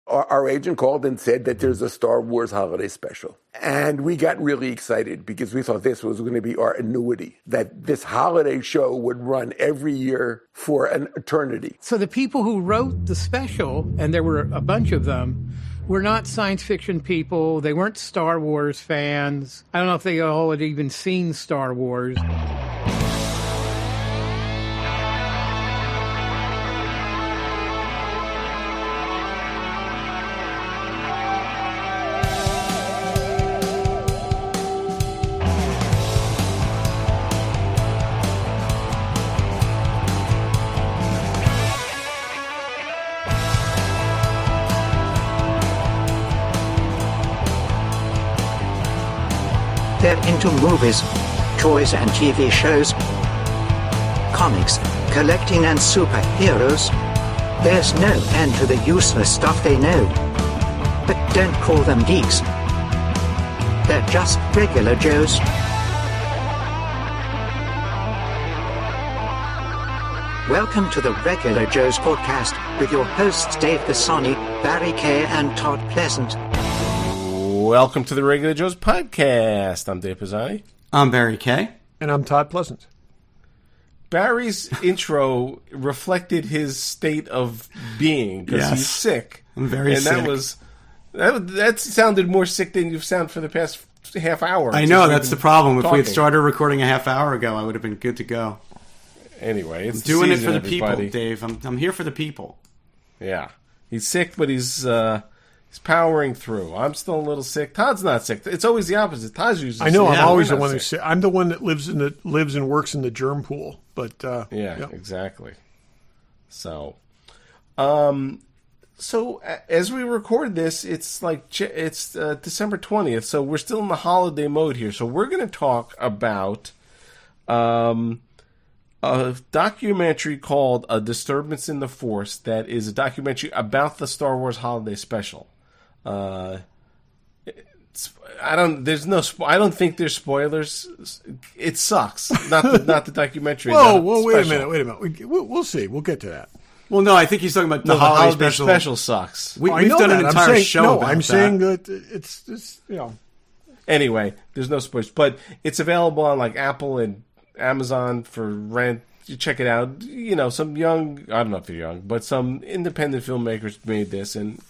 our agent called and said that there's a Star Wars holiday special. And we got really excited because we thought this was going to be our annuity, that this holiday show would run every year for an eternity. So the people who wrote the special, and there were a bunch of them, were not science fiction people. They weren't Star Wars fans. I don't know if they all had even seen Star Wars. They're into movies, toys and TV shows, comics, collecting and superheroes. There's no end to the useless stuff they know. But don't call them geeks. They're just regular Joes. Welcome to the Regular Joes podcast with your hosts Dave Pisani, Barry Kay and Todd Pleasant. Welcome to the Regular Joes podcast. I'm Dave Pisani. I'm Barry Kay. And I'm Todd Pleasant. Barry's intro reflected his state of being because he's sick. I'm very sick. And that sounded more sick than you've sounded for the past half hour. I know, that's the problem. If we had started recording a half hour ago, I would have been good to go. Anyway, it's I'm doing it for the everybody. people, Dave. I'm here for the people. Yeah. He's sick, but he's powering through. I'm still a little sick. Todd's not sick. It's always the opposite. Todd's usually I know. sick. I'm always the one who's sick. I'm the one that lives and works in the germ pool. But exactly. So, as we record this, it's December 20th. So we're still in the holiday mode here. So we're going to talk about a documentary called A Disturbance in the Force. That is a documentary about the Star Wars holiday special. I don't think there's spoilers. It sucks. Not the documentary. Whoa, wait a minute. We'll see. We'll get to that. Well, no, I think he's talking about the holiday special sucks. We've done an entire show about that. saying that it's Anyway, there's no spoilers, but it's available on like Apple and Amazon for rent. You check it out. You know, some young, I don't know if they're young, but some independent filmmakers made this, and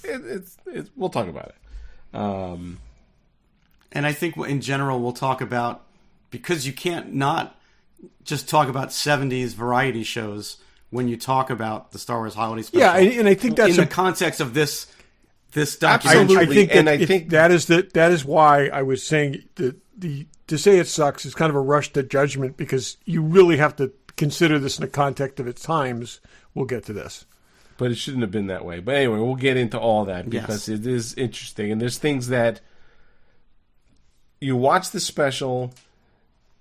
we'll talk about it. And I think in general we'll talk about, because you can't not just talk about 70s variety shows when you talk about the Star Wars holiday special. Yeah, and I think that's in the context of this documentary. I think that is why I was saying that to say it sucks is kind of a rush to judgment, because you really have to consider this in the context of its times. We'll get to this. But it shouldn't have been that way. But anyway, we'll get into all that because it is interesting. And there's things that you watch the special,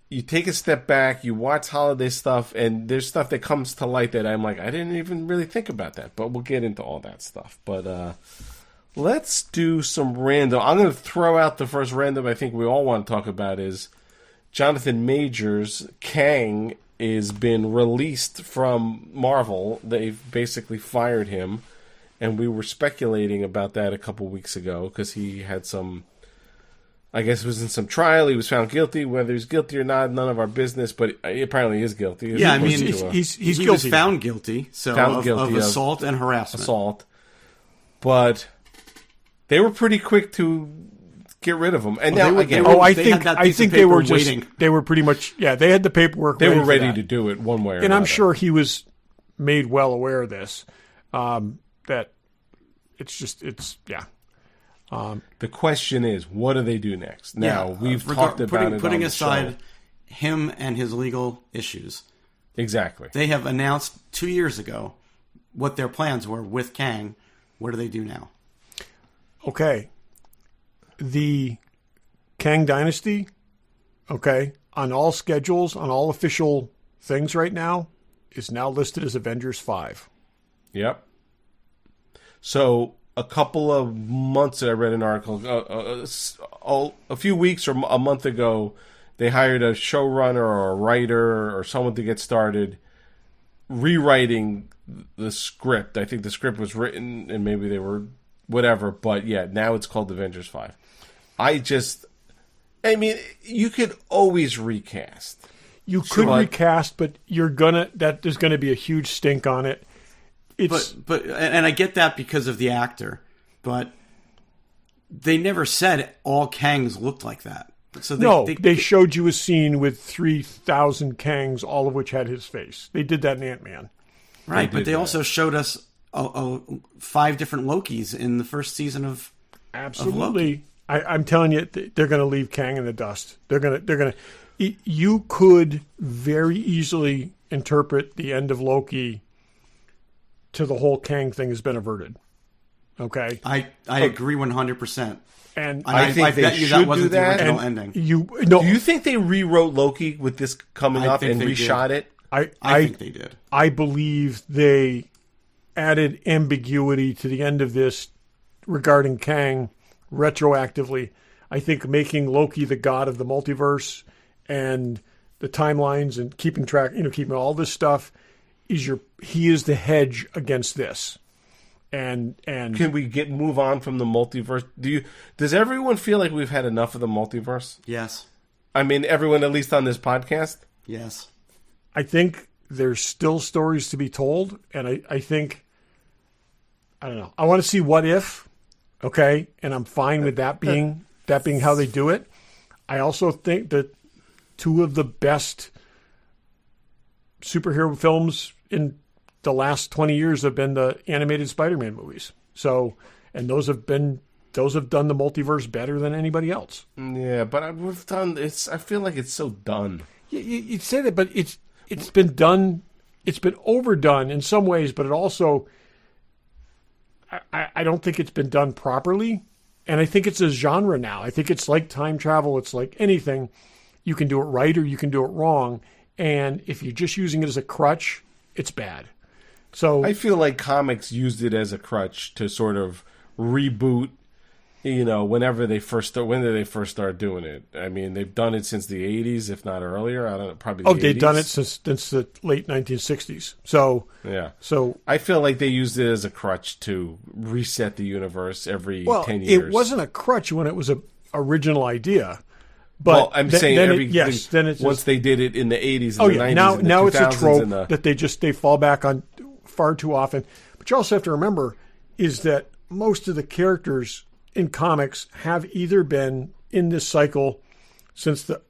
you take a step back, you watch holiday stuff, and there's stuff that comes to light that I'm like, I didn't even really think about that. But we'll get into all that stuff. But let's do some random. I'm going to throw out the first random I think we all want to talk about is Jonathan Majors. Kang is been released from Marvel. They've basically fired him, and we were speculating about that a couple weeks ago because he had some, I guess it was in some trial. He was found guilty. Whether he's guilty or not, none of our business, but apparently he is guilty. Yeah, I mean, he's he guilty. was found guilty, of assault and harassment. But they were pretty quick to get rid of him. And I think they were waiting. They were pretty much, they had the paperwork. They were ready to do it one way or another. And I'm sure he was made well aware of this. That the question is, what do they do next? Now, we've talked about it putting on the aside show. him and his legal issues. Exactly. They have announced 2 years ago what their plans were with Kang. What do they do now? Okay. The Kang Dynasty, on all schedules, on all official things right now, is now listed as Avengers 5. Yep. So a couple of months I read an article, a few weeks or a month ago, they hired a showrunner or a writer or someone to get started rewriting the script. I think the script was written and maybe they were whatever. But yeah, now it's called Avengers 5. I mean, you could always recast. You could recast, but there's gonna be a huge stink on it. But I get that because of the actor, but they never said all Kangs looked like that. So they showed you a scene with 3,000 Kangs, all of which had his face. They did that in Ant-Man. Right, but they also showed us 5 different Lokis in the first season of Absolutely. Of Loki. I'm telling you, they're going to leave Kang in the dust. They're going to. You could very easily interpret the end of Loki to the whole Kang thing has been averted. Okay, I agree 100%. And I think they should that wasn't do that. The original ending. Do you think they rewrote Loki with this coming up and reshot it? I think they did. I believe they added ambiguity to the end of this regarding Kang retroactively. I think making Loki the god of the multiverse and the timelines and keeping track, keeping all this stuff he is the hedge against this. And can we move on from the multiverse? Does everyone feel like we've had enough of the multiverse? Yes. I mean, everyone at least on this podcast? Yes. I think there's still stories to be told, and I think, I don't know. I want to see What If, okay? And I'm fine with that being how they do it. I also think that 2 of the best superhero films in the last 20 years have been the animated Spider-Man movies. So, and those have done the multiverse better than anybody else. Yeah, but we've done it's. I feel like it's so done. You'd say that, but it's been done. It's been overdone in some ways, but it also, I don't think it's been done properly. And I think it's a genre now. I think it's like time travel. It's like anything. You can do it right or you can do it wrong. And if you're just using it as a crutch, it's bad. So I feel like comics used it as a crutch to sort of reboot, whenever they first start. When did they first start doing it? I mean, they've done it since the 80s, if not earlier. I don't know, probably the 80s. They've done it since the late 1960s. So yeah. So I feel like they used it as a crutch to reset the universe every 10 years. It wasn't a crutch when it was an original idea. But I'm saying once they did it in the 80s and the 90s. Now it's a trope that they fall back on far too often. But you also have to remember is that most of the characters in comics have either been in this cycle since the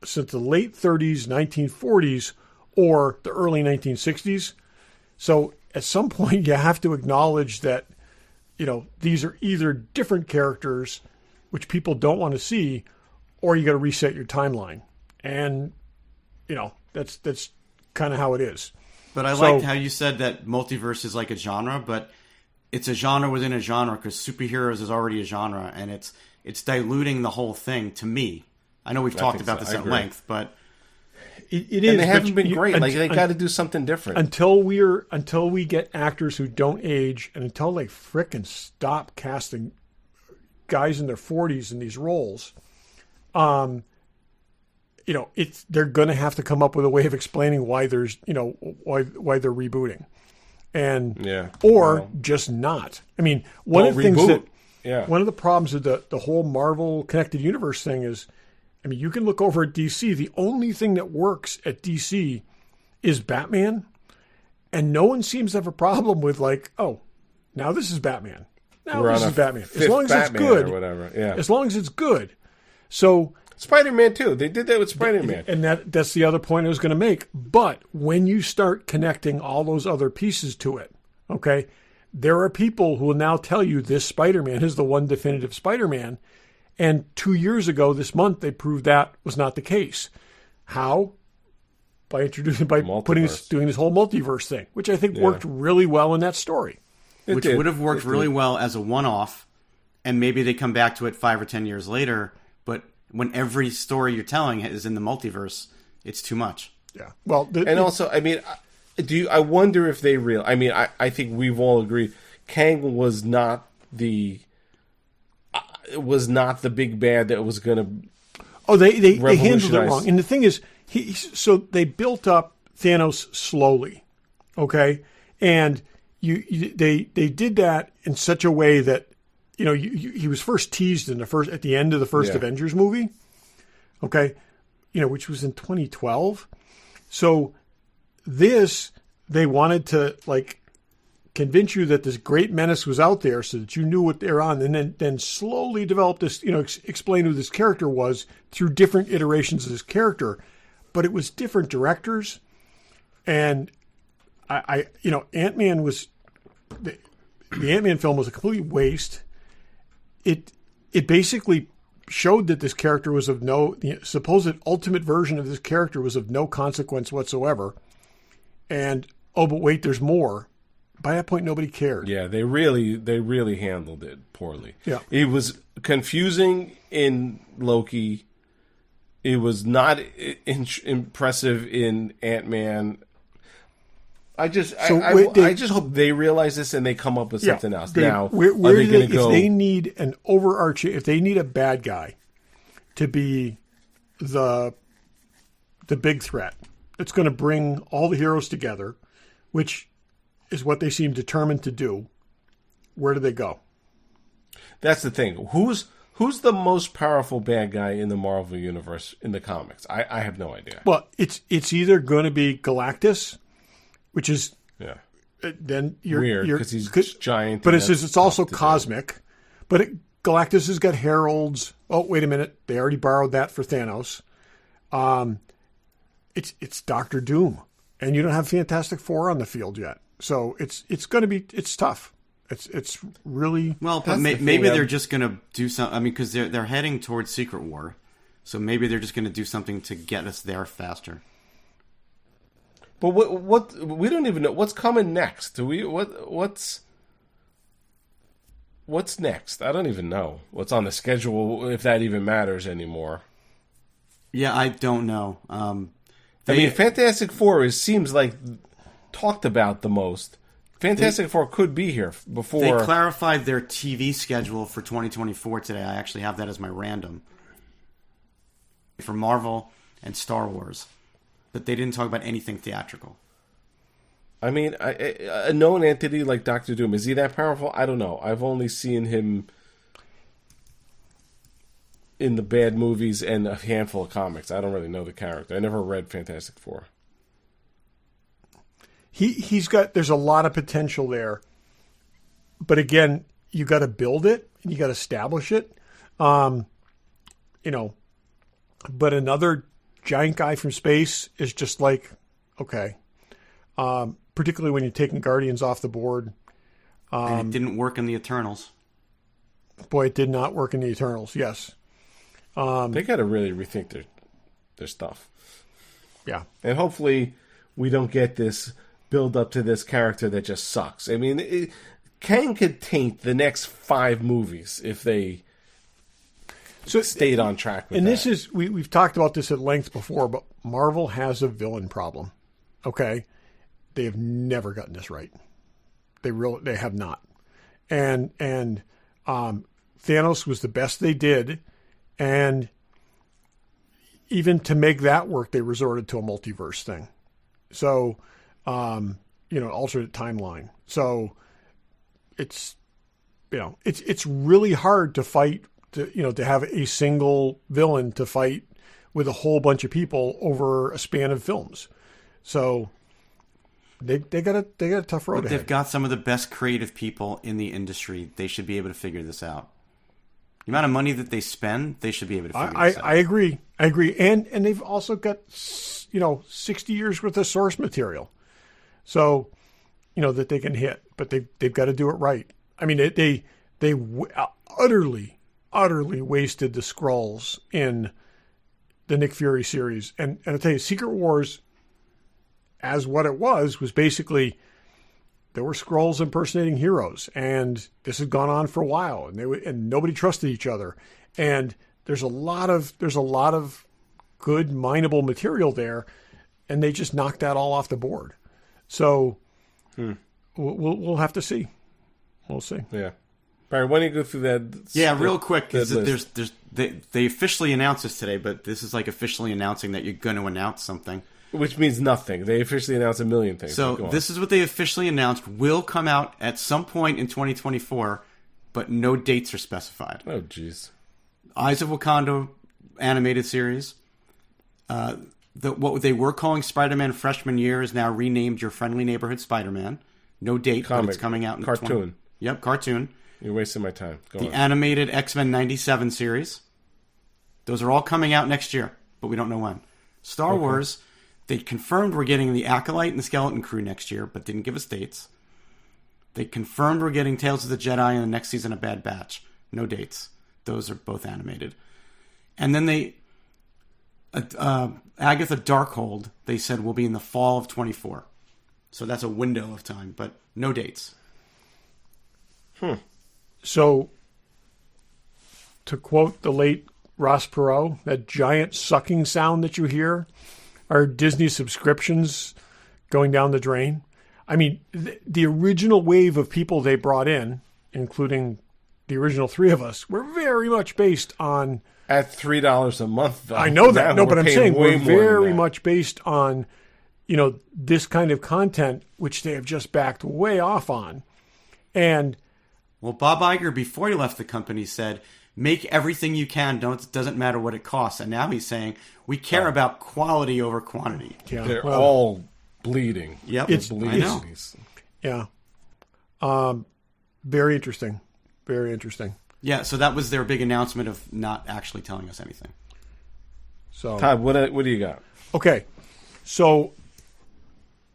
late 30s, 1940s, or the early 1960s. So at some point you have to acknowledge that these are either different characters, which people don't want to see, or you got to reset your timeline. And, that's kind of how it is. But I liked how you said that multiverse is like a genre, but it's a genre within a genre because superheroes is already a genre, and it's diluting the whole thing to me. I know we've talked about this at length, but it is. And they haven't been great. They got to do something different until we get actors who don't age, and until they frickin' stop casting guys in their 40s in these roles. They're going to have to come up with a way of explaining why there's, why they're rebooting, just not. I mean, one of the things one of the problems with the whole Marvel connected universe thing is, I mean, you can look over at DC. The only thing that works at DC is Batman, and no one seems to have a problem with now this is Batman. Now this is Batman. As long as it's good, or whatever. Yeah. As long as it's good. So Spider-Man too. They did that with Spider-Man. And that's the other point I was going to make. But when you start connecting all those other pieces to it, okay, there are people who will now tell you this Spider-Man is the one definitive Spider-Man. And 2 years ago, this month, they proved that was not the case. How? By doing this whole multiverse thing, which I think worked really well in that story. Which would have worked really well as a one-off, and maybe they come back to it 5 or 10 years later. But when every story you're telling is in the multiverse, it's too much. Yeah. Well, also, I mean, I wonder if they I mean, I think we've all agreed Kang was not the big bad that was going to. Oh, they handled it wrong. And the thing is, so they built up Thanos slowly, okay, and they did that in such a way that he was first teased at the end of the first Avengers movie. Okay. Which was in 2012. So they wanted to convince you that this great menace was out there so that you knew what they're on, and then slowly develop this, explain who this character was through different iterations of this character. But it was different directors. And Ant-Man was, the Ant-Man film was a complete waste. It basically showed that this character was the supposed ultimate version of this character was of no consequence whatsoever. And, oh, but wait, there's more. By that point, nobody cared. Yeah, they really handled it poorly. Yeah. It was confusing in Loki. It was not impressive in Ant-Man. I just hope they realize this and they come up with something else. Now, where are they going to go? If they need an overarching, if they need a bad guy to be the big threat, it's going to bring all the heroes together, which is what they seem determined to do. Where do they go? That's the thing. Who's the most powerful bad guy in the Marvel universe in the comics? I have no idea. Well, it's either going to be Galactus, which is then weird because he's giant. But it's also cosmic. But Galactus has got heralds. Oh, wait a minute! They already borrowed that for Thanos. It's Doctor Doom, and you don't have Fantastic Four on the field yet. So it's going to be tough. It's really well. But maybe they're just going to do something. I mean, because they're heading towards Secret War, so maybe they're just going to do something to get us there faster. But what we don't even know what's coming next. Do we? What's next? I don't even know what's on the schedule, if that even matters anymore. Yeah, I don't know. Fantastic Four seems like talked about the most. Fantastic Four could be here before. They clarified their TV schedule for 2024 today. I actually have that as my random for Marvel and Star Wars, but they didn't talk about anything theatrical. I mean, a known entity like Doctor Doom, is he that powerful? I don't know. I've only seen him in the bad movies and a handful of comics. I don't really know the character. I never read Fantastic Four. There's a lot of potential there. But again, you got to build it. You got to establish it. But another giant guy from space is just like, okay. Particularly when you're taking Guardians off the board. And it didn't work in the Eternals. Boy, it did not work in the Eternals, yes. They got to really rethink their stuff. Yeah. And hopefully we don't get this build up to this character that just sucks. I mean, Kang could taint the next 5 movies if they stayed on track with that. And this is, we've talked about this at length before, but Marvel has a villain problem. Okay? They have never gotten this right. They have not. And Thanos was the best they did, and even to make that work, they resorted to a multiverse thing. So, alternate timeline. So it's really hard to fight, to have a single villain to fight with a whole bunch of people over a span of films. So they got a tough road ahead. They've got some of the best creative people in the industry. They should be able to figure this out. The amount of money that they spend, they should be able to figure this out. I agree. And they've also got 60 years worth of source material. So, that they can hit, but they've got to do it right. I mean, they utterly wasted the Skrulls in the Nick Fury series. And I'll tell you, Secret Wars, as what it was basically there were Skrulls impersonating heroes, and this had gone on for a while, and nobody trusted each other. And there's a lot of good mineable material there, and they just knocked that all off the board. So we'll have to see. We'll see. Yeah. Barry, why don't you go through that? Yeah, real quick. They officially announced this today, but this is like officially announcing that you're going to announce something. Which means nothing. They officially announced a million things. So this is what they officially announced will come out at some point in 2024. but no dates are specified. Oh, jeez. Eyes of Wakanda animated series. What they were calling Spider-Man Freshman Year is now renamed Your Friendly Neighborhood Spider-Man. No date, but it's coming out in cartoon. Yep, cartoon. You're wasting my time. Go on. Animated X-Men 97 series. Those are all coming out next year, but we don't know when. Star Wars, they confirmed we're getting the Acolyte and the Skeleton Crew next year, but didn't give us dates. They confirmed we're getting Tales of the Jedi in the next season of Bad Batch. No dates. Those are both animated. And then Agatha Darkhold, they said will be in the fall of 24. So that's a window of time, but no dates. So, to quote the late Ross Perot, that giant sucking sound that you hear are Disney subscriptions going down the drain. I mean, the original wave of people they brought in, including the original three of us, were very much based on... At $3 a month, though. I know that. No, but I'm saying we're very that. much based on, this kind of content, which they have just backed way off on. And... Well, Bob Iger, before he left the company, said, make everything you can. It doesn't matter what it costs. And now he's saying, we care about quality over quantity. Yeah, They're all bleeding. Yep. It's bleeding. Yeah. Very interesting. Very interesting. Yeah, so that was their big announcement of not actually telling us anything. So, Todd, what do you got? Okay. So,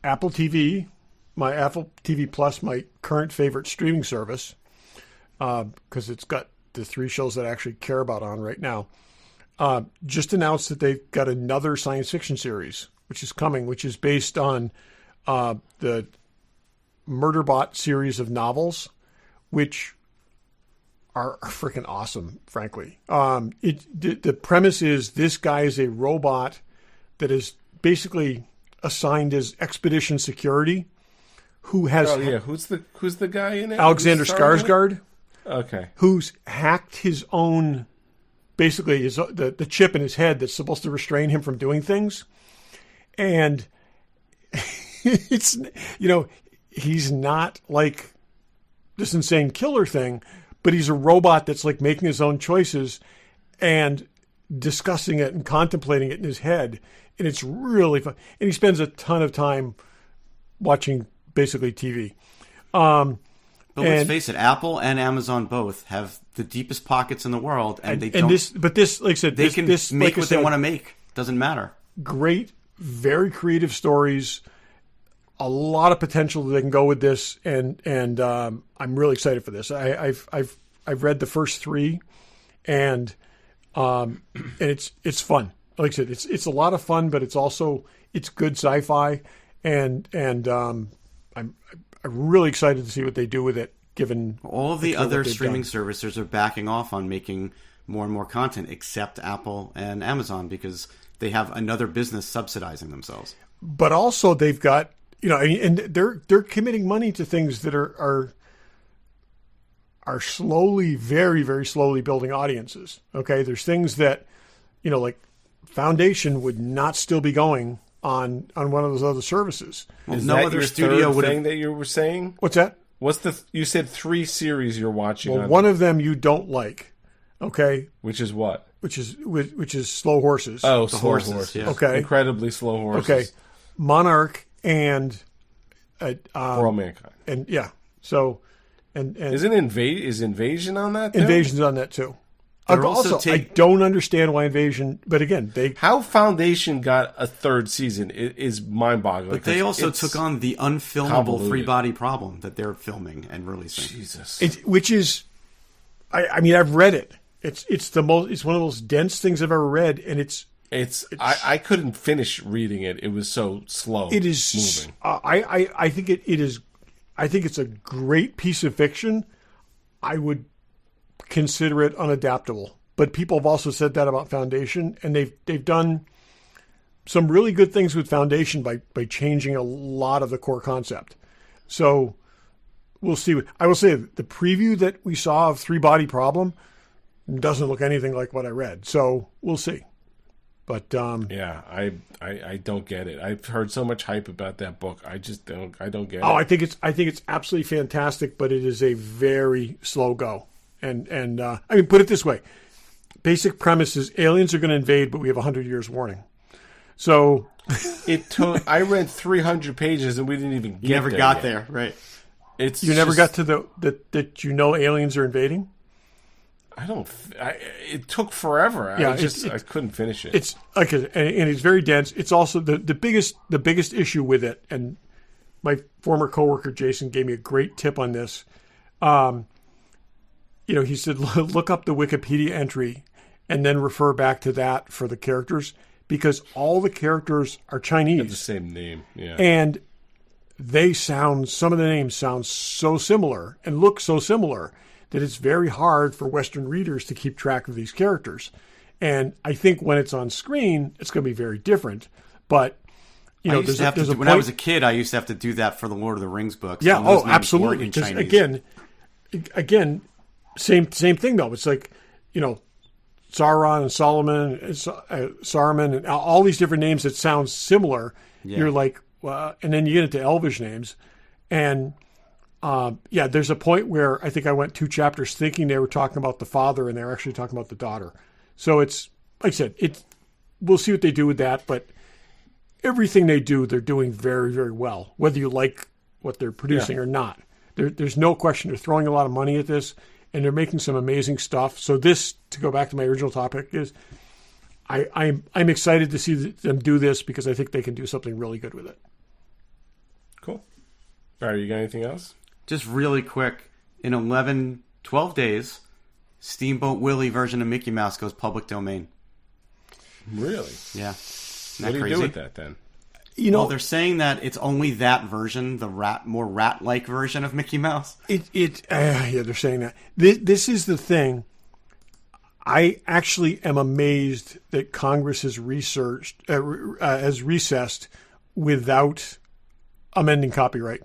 Apple TV, my Apple TV Plus, my current favorite streaming service, because it's got the three shows that I actually care about on right now, just announced that they've got another science fiction series, which is coming, which is based on the Murderbot series of novels, which are freaking awesome, frankly. The premise is this guy is a robot that is basically assigned as expedition security, who has who's the guy in it? Alexander Skarsgård. Okay. Who's hacked his own, basically the chip in his head that's supposed to restrain him from doing things. And it's, he's not like this insane killer thing, but he's a robot that's like making his own choices and discussing it and contemplating it in his head. And it's really fun. And he spends a ton of time watching basically TV. But let's face it, Apple and Amazon both have the deepest pockets in the world, and they don't. Like I said, they can make what they want to make. Doesn't matter. Great, very creative stories. A lot of potential that they can go with this, and I'm really excited for this. I've read the first three, and it's fun. Like I said, it's a lot of fun, but it's good sci-fi, and I'm really excited to see what they do with it, given all of the other streaming services are backing off on making more and more content, except Apple and Amazon, because they have another business subsidizing themselves. But also they've got, and they're committing money to things that are slowly, very, very slowly building audiences. Okay, there's things that, like Foundation would not still be going on one of those other services. Well, no other studio would thing that you were saying? What's that? You said 3 series you're watching. Well, one of them you don't like. Okay. Which is what? Which is Slow Horses. Oh, Slow Horses. Yeah. Okay. Incredibly Slow Horses. Okay. Monarch and For All Mankind. And yeah. So and is Invasion on that too? Invasion's on that too. I don't understand why Invasion, but again, how Foundation got a third season is mind-boggling. But they also took on the unfilmable Three Body Problem that they're filming and releasing. Jesus, which is, I mean, I've read it. It's one of the most dense things I've ever read, and I couldn't finish reading it. It was so slow. It is moving. I think it is. I think it's a great piece of fiction. I would consider it unadaptable, but people have also said that about Foundation, and they've done some really good things with Foundation by changing a lot of the core concept. So we'll see. I will say the preview that we saw of Three Body Problem doesn't look anything like what I read. So we'll see. But yeah, I don't get it. I've heard so much hype about that book. I don't get it. I think it's absolutely fantastic, but it is a very slow go. And I mean, put it this way: basic premise is aliens are going to invade, but we have 100 years warning. So it took. I read 300 pages and we didn't even get. You never got there, right? You never got to that aliens are invading. It took forever. Yeah, I couldn't finish it. It's like, and it's very dense. It's also the biggest issue with it. And my former coworker Jason gave me a great tip on this. He said look up the Wikipedia entry and then refer back to that for the characters, because all the characters are Chinese. They have the same name, yeah. And some of the names sound so similar and look so similar that it's very hard for Western readers to keep track of these characters. And I think when it's on screen, it's going to be very different. But, when I was a kid, I used to have to do that for the Lord of the Rings books. Yeah, absolutely. Because again, same thing though. It's like, Sauron and Solomon, Saruman, and all these different names that sound similar. Yeah. You're like, and then you get into Elvish names, and there's a point where I think I went 2 chapters thinking they were talking about the father, and they're actually talking about the daughter. So it's like I said, we'll see what they do with that, but everything they do, they're doing very, very well, whether you like what they're producing or not. There's no question they're throwing a lot of money at this, and they're making some amazing stuff. So this, to go back to my original topic, is I'm excited to see them do this, because I think they can do something really good with it. Cool. All right, you got anything else? Just really quick, in 12 days, Steamboat Willie version of Mickey Mouse goes public domain. Really? Yeah. What do you do with that then? Well, they're saying that it's only that version, the more rat-like version of Mickey Mouse. They're saying that. This is the thing. I actually am amazed that Congress has recessed without amending copyright,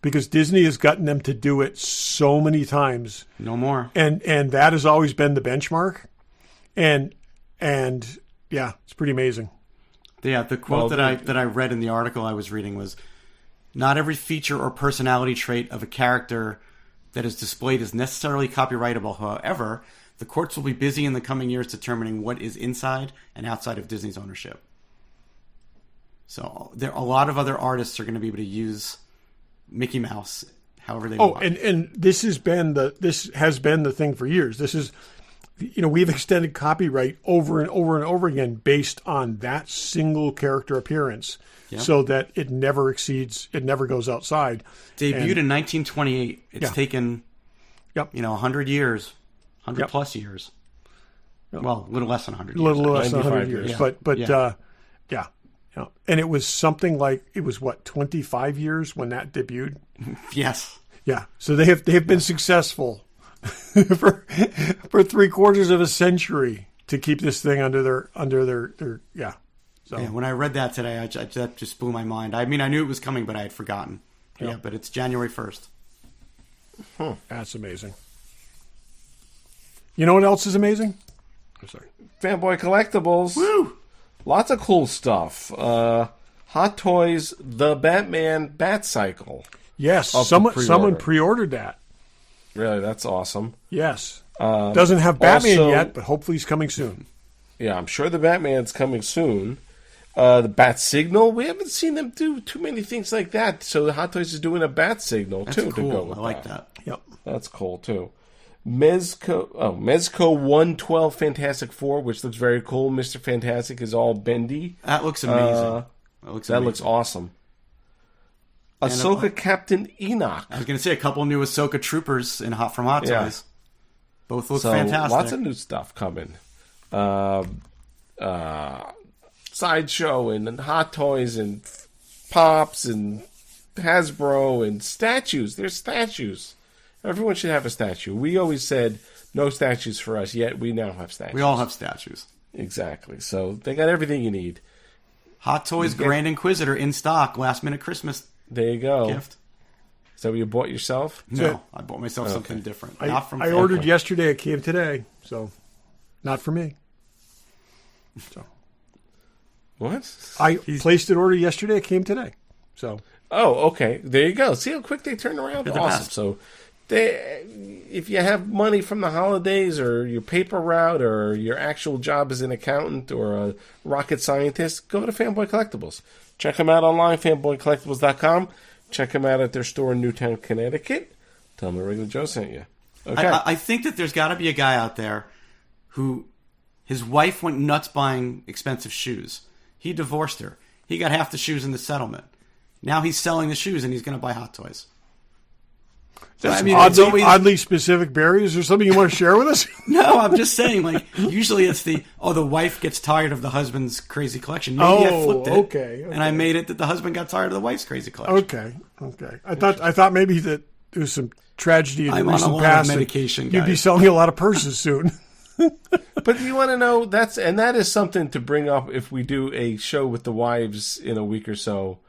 because Disney has gotten them to do it so many times. No more. And that has always been the benchmark. And yeah, it's pretty amazing. Yeah, the quote that I read in the article I was reading was, "Not every feature or personality trait of a character that is displayed is necessarily copyrightable. However, the courts will be busy in the coming years determining what is inside and outside of Disney's ownership." So a lot of other artists are going to be able to use Mickey Mouse however they want. And this has been the thing for years. This is, we've extended copyright over and over and over again based on that single character appearance, so that it never goes outside. Debuted in 1928. It's taken, 100 years, 100 plus years. Well, a little less than 100 years. A little less than 100 years. Yeah. But yeah. And it was something like, 25 years when that debuted? Yes. Yeah. So they have been successful for 3/4 of a century to keep this thing under their So when I read that today, that just blew my mind. I mean, I knew it was coming, but I had forgotten. Yeah, but it's January 1st. That's amazing. You know what else is amazing? I'm sorry. Fanboy Collectibles. Woo! Lots of cool stuff. Hot Toys, the Batman Bat Cycle. Yes, someone pre-ordered that. Really, that's awesome. Yes. Doesn't have Batman also, yet, but hopefully he's coming soon. Yeah, I'm sure the Batman's coming soon. The Bat Signal, we haven't seen them do too many things like that. So the Hot Toys is doing a Bat Signal, that's too. Cool. To go with I like that. Yep. That's cool, too. Mezco 112 Fantastic Four, which looks very cool. Mr. Fantastic is all bendy. That looks amazing. That looks awesome. Ahsoka Captain Enoch. I was going to say a couple new Ahsoka troopers from Hot Toys. Both look fantastic. Lots of new stuff coming. Sideshow and Hot Toys and Pops and Hasbro and statues. There's statues. Everyone should have a statue. We always said no statues for us, yet we now have statues. We all have statues. Exactly. So they got everything you need. Hot Toys Grand Inquisitor in stock. Last minute Christmas. There you go. Gift. Is that what you bought yourself? No, I bought myself something different. I ordered yesterday. It came today. So not for me. So What? I placed an order yesterday. It came today. So. Oh, okay. There you go. See how quick they turn around? They're the Awesome. best. So, if you have money from the holidays or your paper route or your actual job as an accountant or a rocket scientist, go to Fanboy Collectibles. Check them out online, fanboycollectibles.com. Check them out at their store in Newtown, Connecticut. Tell them Regular Joe sent you. Okay. I think that there's got to be a guy out there who his wife went nuts buying expensive shoes. He divorced her. He got half the shoes in the settlement. Now he's selling the shoes and he's going to buy hot toys. That's it's oddly specific, Barry. Is there something you want to share with us? No, I'm just saying, like, usually it's the wife gets tired of the husband's crazy collection. Maybe I flipped it. Okay. And I made it that the husband got tired of the wife's crazy collection. Okay. I thought maybe that there was some tragedy in the I'm on a recent lot of past. medication, You'd be guys. selling a lot of purses soon. But you want to know, that is something to bring up if we do a show with the wives in a week or so.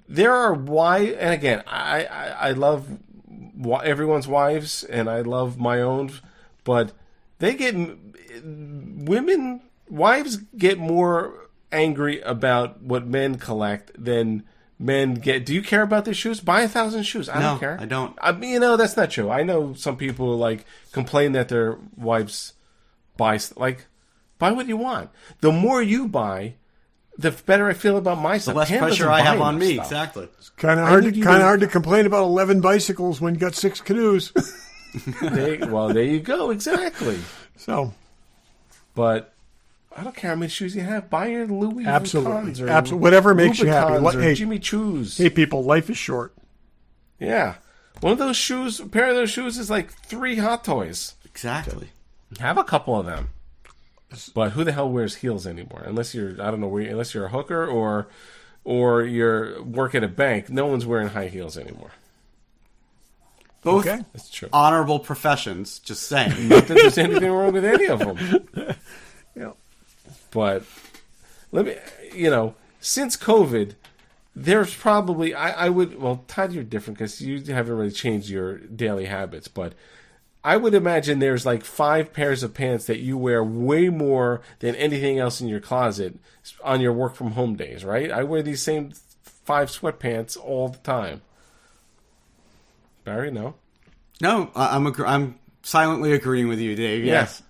There are and again, I love everyone's wives, and I love my own, but wives get more angry about what men collect than men get. Do you care about their shoes? Buy 1,000 shoes. I don't care. I don't. I mean, that's not true. I know some people like complain that their wives buy what you want. The more you buy, the better I feel about myself. The less Pam pressure doesn't I buy have on enough me. stuff. Exactly. It's kind of hard to complain about 11 bicycles when you got 6 canoes. There you go. Exactly. So, but I don't care how many shoes you have. Buy your Louis absolutely, Vuittons or absolutely, whatever makes you happy. Louboutins or Hey, Jimmy Choos. hey, people, life is short. Yeah, one of those shoes, a pair of those shoes is like 3 Hot Toys. Exactly. Have a couple of them. But who the hell wears heels anymore? Unless you're, I don't know, unless you're a hooker or you're work at a bank, no one's wearing high heels anymore. Both That's true. honorable professions, just saying. Not that there's anything wrong with any of them. Yeah. But since COVID, there's probably, Todd, you're different because you haven't really changed your daily habits, but I would imagine there's like 5 pairs of pants that you wear way more than anything else in your closet on your work from home days, right? I wear these same 5 sweatpants all the time. Barry, no? No, I'm silently agreeing with you, Dave. Yes.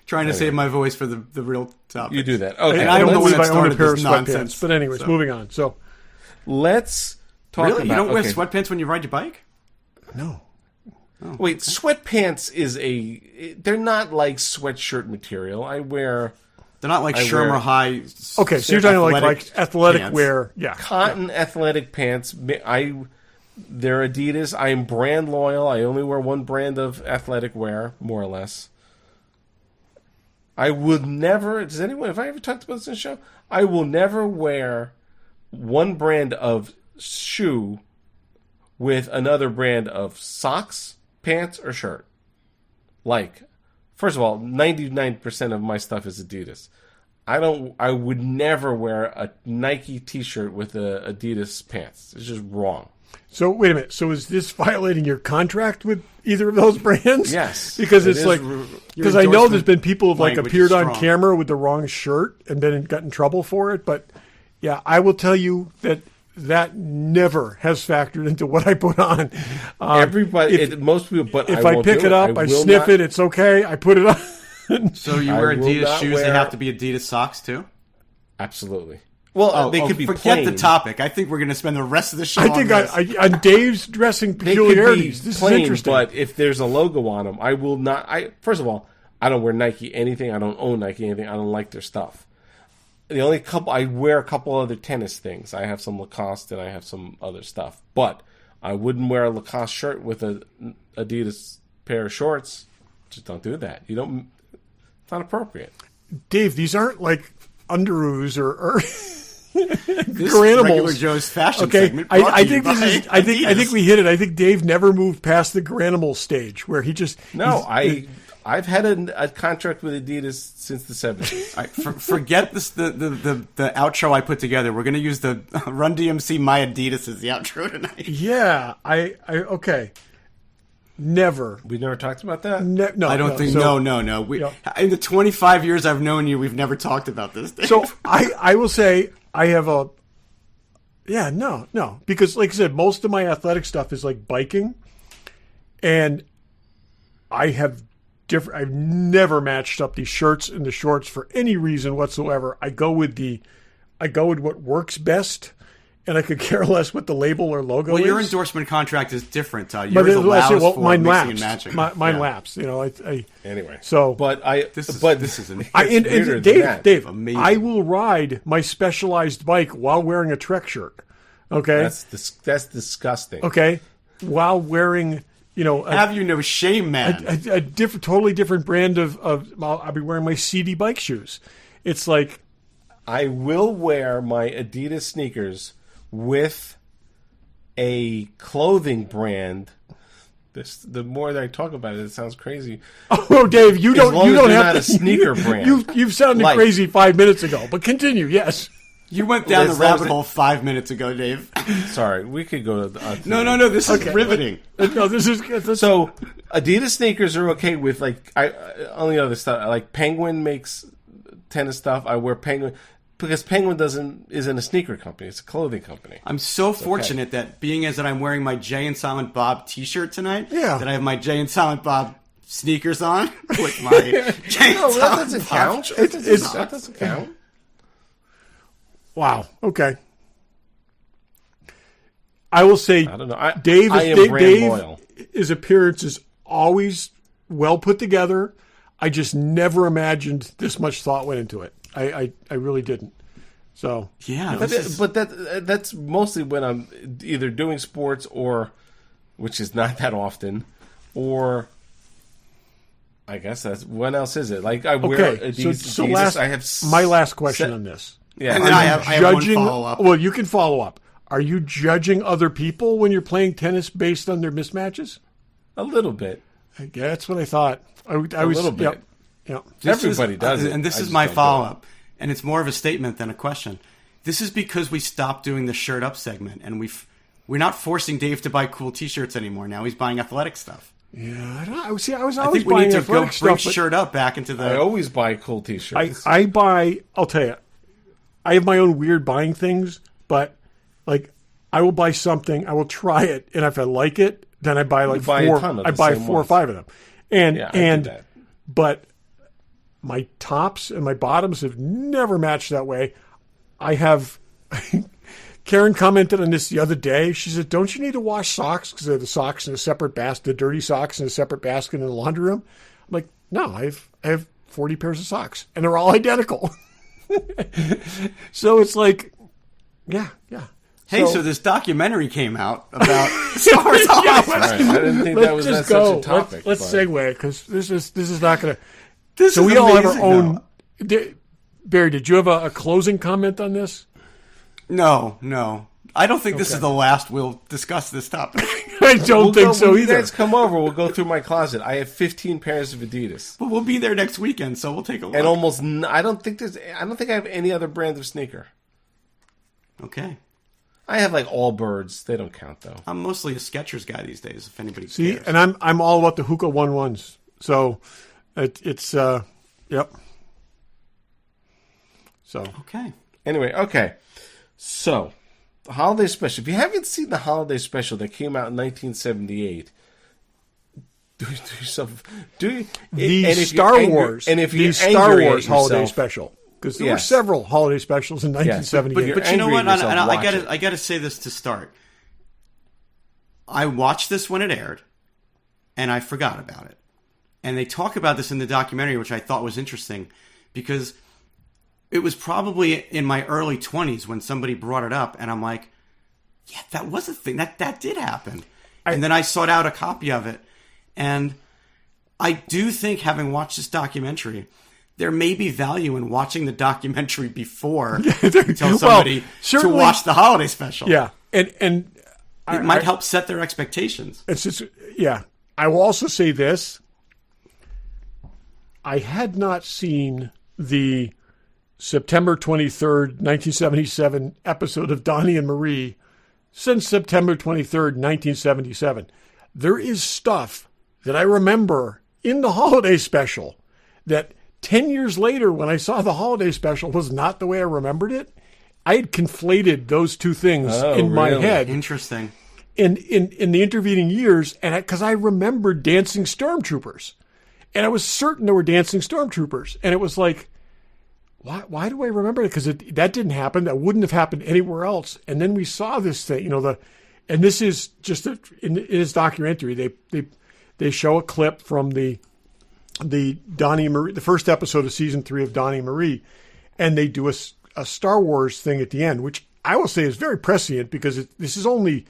Trying to save my voice for the real topic. You do that. Okay. And I I'm don't the one believe that I own a started pair of this sweatpants. nonsense. But anyways, moving on. So, let's talk Really? about... You don't wear okay. sweatpants when you ride your bike? no. Wait, sweatpants they're not like sweatshirt material. They're not like I Shermer wear- High. Okay, so you're talking like athletic pants. wear. Yeah. Cotton athletic pants. They're Adidas. I am brand loyal. I only wear one brand of athletic wear, more or less. I would never... have I ever talked about this in the show? I will never wear one brand of shoe with another brand of socks, pants, or shirt. Like, first of all, 99% of my stuff is Adidas. I would never wear a Nike t-shirt with a Adidas pants. It's just wrong. So wait a minute. So is this violating your contract with either of those brands? Yes. Because It it's is like because I know there's been people who've like language appeared is on strong. camera with the wrong shirt and then got in trouble for it. But yeah, I will tell you that never has factored into what I put on. Everybody, most people, but If I I won't pick do it up, I will sniff not- it. It's okay. I put it on. So you I wear will Adidas not shoes, they wear- have to be Adidas socks too? Absolutely. Well, they could be forget plain. the topic. I think we're going to spend the rest of the show I on think this. on Dave's dressing They could be peculiarities. This plain, is interesting. but if there's a logo on them, I will not. First of all, I don't wear Nike anything. I don't own Nike anything. I don't like their stuff. The only couple I wear a couple other tennis things. I have some Lacoste and I have some other stuff, but I wouldn't wear a Lacoste shirt with a Adidas pair of shorts. Just don't do that. You don't. It's not appropriate. Dave, these aren't like underoos or This Granimals. Regular Joe's fashion Okay, segment. brought I to you think this by is. I think Adidas. we hit it. I think Dave never moved past the Granimal stage where he just No, he's- I've had a contract with Adidas since the 70s. All right, forget this. The outro I put together. We're going to use the Run DMC My Adidas as the outro tonight. Yeah, I okay. never. We never talked about that? No, I don't think. So, No. Yeah. In the 25 years I've known you, we've never talked about this. Dave. So I will say I have a. Yeah, no, because like I said, most of my athletic stuff is like biking, and I have different. I've never matched up these shirts and the shorts for any reason whatsoever. I go with what works best, and I could care less what the label or logo is. Well, your endorsement contract is different, Todd. But Yours allows for mine mixing lapsed. and matching. Mine lapsed. You know, I Anyway. so. But This is an And weirder than that. Dave, Amazing. I will ride my Specialized bike while wearing a Trek shirt. Okay, That's disgusting. okay, while wearing, have you no shame, man? a totally different brand of. I'll be wearing my CD bike shoes. It's like I will wear my Adidas sneakers with a clothing brand. The more that I talk about it, it sounds crazy. oh, Dave, you As don't long you as don't they're have not to a sneaker brand. You've sounded Like- crazy 5 minutes ago, but continue. Yes. You went down the There's- rabbit there's- hole 5 minutes ago, Dave. Sorry, we could go to No. This is riveting. No, this is So Adidas sneakers are okay with only other stuff. Like Penguin makes tennis stuff. I wear Penguin because Penguin isn't a sneaker company; it's a clothing company. I'm so fortunate that being as that I'm wearing my Jay and Silent Bob T-shirt tonight. Yeah. That I have my Jay and Silent Bob sneakers on with my Jay and No, that Silent doesn't Bob count. shirt. That doesn't count. wow. Okay. I will say, I don't know. Dave, I am Dave, brand Dave loyal. his appearance is always well put together. I just never imagined this much thought went into it. I really didn't. So Yeah, But that's mostly when I'm either doing sports which is not that often, or I guess that's when else is it? Like I wear okay. Adidas. So Adidas, last my last question on this. Yeah, And then I have one follow-up. Well, you can follow up. Are you judging other people when you're playing tennis based on their mismatches? a little bit. Yeah, that's what I thought. I was A little bit. Yep. Everybody does it. And this I is just my don't do follow-up. And it's more of a statement than a question. This is because we stopped doing the shirt up segment, and we're not forcing Dave to buy cool T-shirts anymore. Now he's buying athletic stuff. Yeah, I don't. See, I was I always think we buying need to go athletic bring stuff, but shirt up back into I the. always buy cool T-shirts. I buy. I'll tell you, I have my own weird buying things, but like I will buy something, I will try it, and if I like it, then I buy like buy a four. ton of I the buy same 4 or ones. 5 of them, and Yeah, I do that. but my tops and my bottoms have never matched that way. I have. Karen commented on this the other day. She said, "Don't you need to wash socks because the socks in a separate basket, the dirty socks in a separate basket in the laundry room?" I'm like, "No, I have 40 pairs of socks, and they're all identical." So it's like, yeah. Hey, so this documentary came out about Star Wars. All right, I didn't think that was just such go. a topic. Let's but- segue because this is not going to. This So is we all have our amazing, own. Barry, did you have a closing comment on this? No. I don't think this is the last we'll discuss this topic. I don't think so when you either. guys come over, we'll go through my closet. I have 15 pairs of Adidas, But we'll be there next weekend, so we'll take a look. and I don't think I have any other brand of sneaker. Okay. I have like Allbirds. They don't count though. I'm mostly a Skechers guy these days, if anybody See, cares. and I'm all about the hookah 1-1s. So it's yep. So Okay. Anyway, okay. So, the holiday special. If you haven't seen the holiday special that came out in 1978, do yourself. the Star Wars and if the you're Star angry at Wars holiday yourself- special, because there were Yes. several holiday specials in But 1978. you're But you know angry what? at yourself, And watch it. I gotta say this to start. I watched this when it aired, and I forgot about it. And they talk about this in the documentary, which I thought was interesting, because it was probably in my early 20s when somebody brought it up, and I'm like, yeah, that was a thing. That did happen. And then I sought out a copy of it, and I do think, having watched this documentary, there may be value in watching the documentary before you tell somebody to certainly- watch the holiday special. Yeah, and It might help set their expectations. it's just yeah. I will also say this: I had not seen the September 23rd, 1977 episode of Donnie and Marie since September 23rd, 1977. there is stuff that I remember in the holiday special that 10 years later, when I saw the holiday special, was not the way I remembered it. I had conflated those two things in my head. Interesting. In the intervening years, and because I remembered dancing stormtroopers, and I was certain there were dancing stormtroopers, and it was like, why do I remember it? Because that didn't happen. That wouldn't have happened anywhere else. And then we saw this thing, and this is just in his documentary. They show a clip from the Donnie and Marie, the first episode of season 3 of Donnie and Marie, and they do a Star Wars thing at the end, which I will say is very prescient because this is only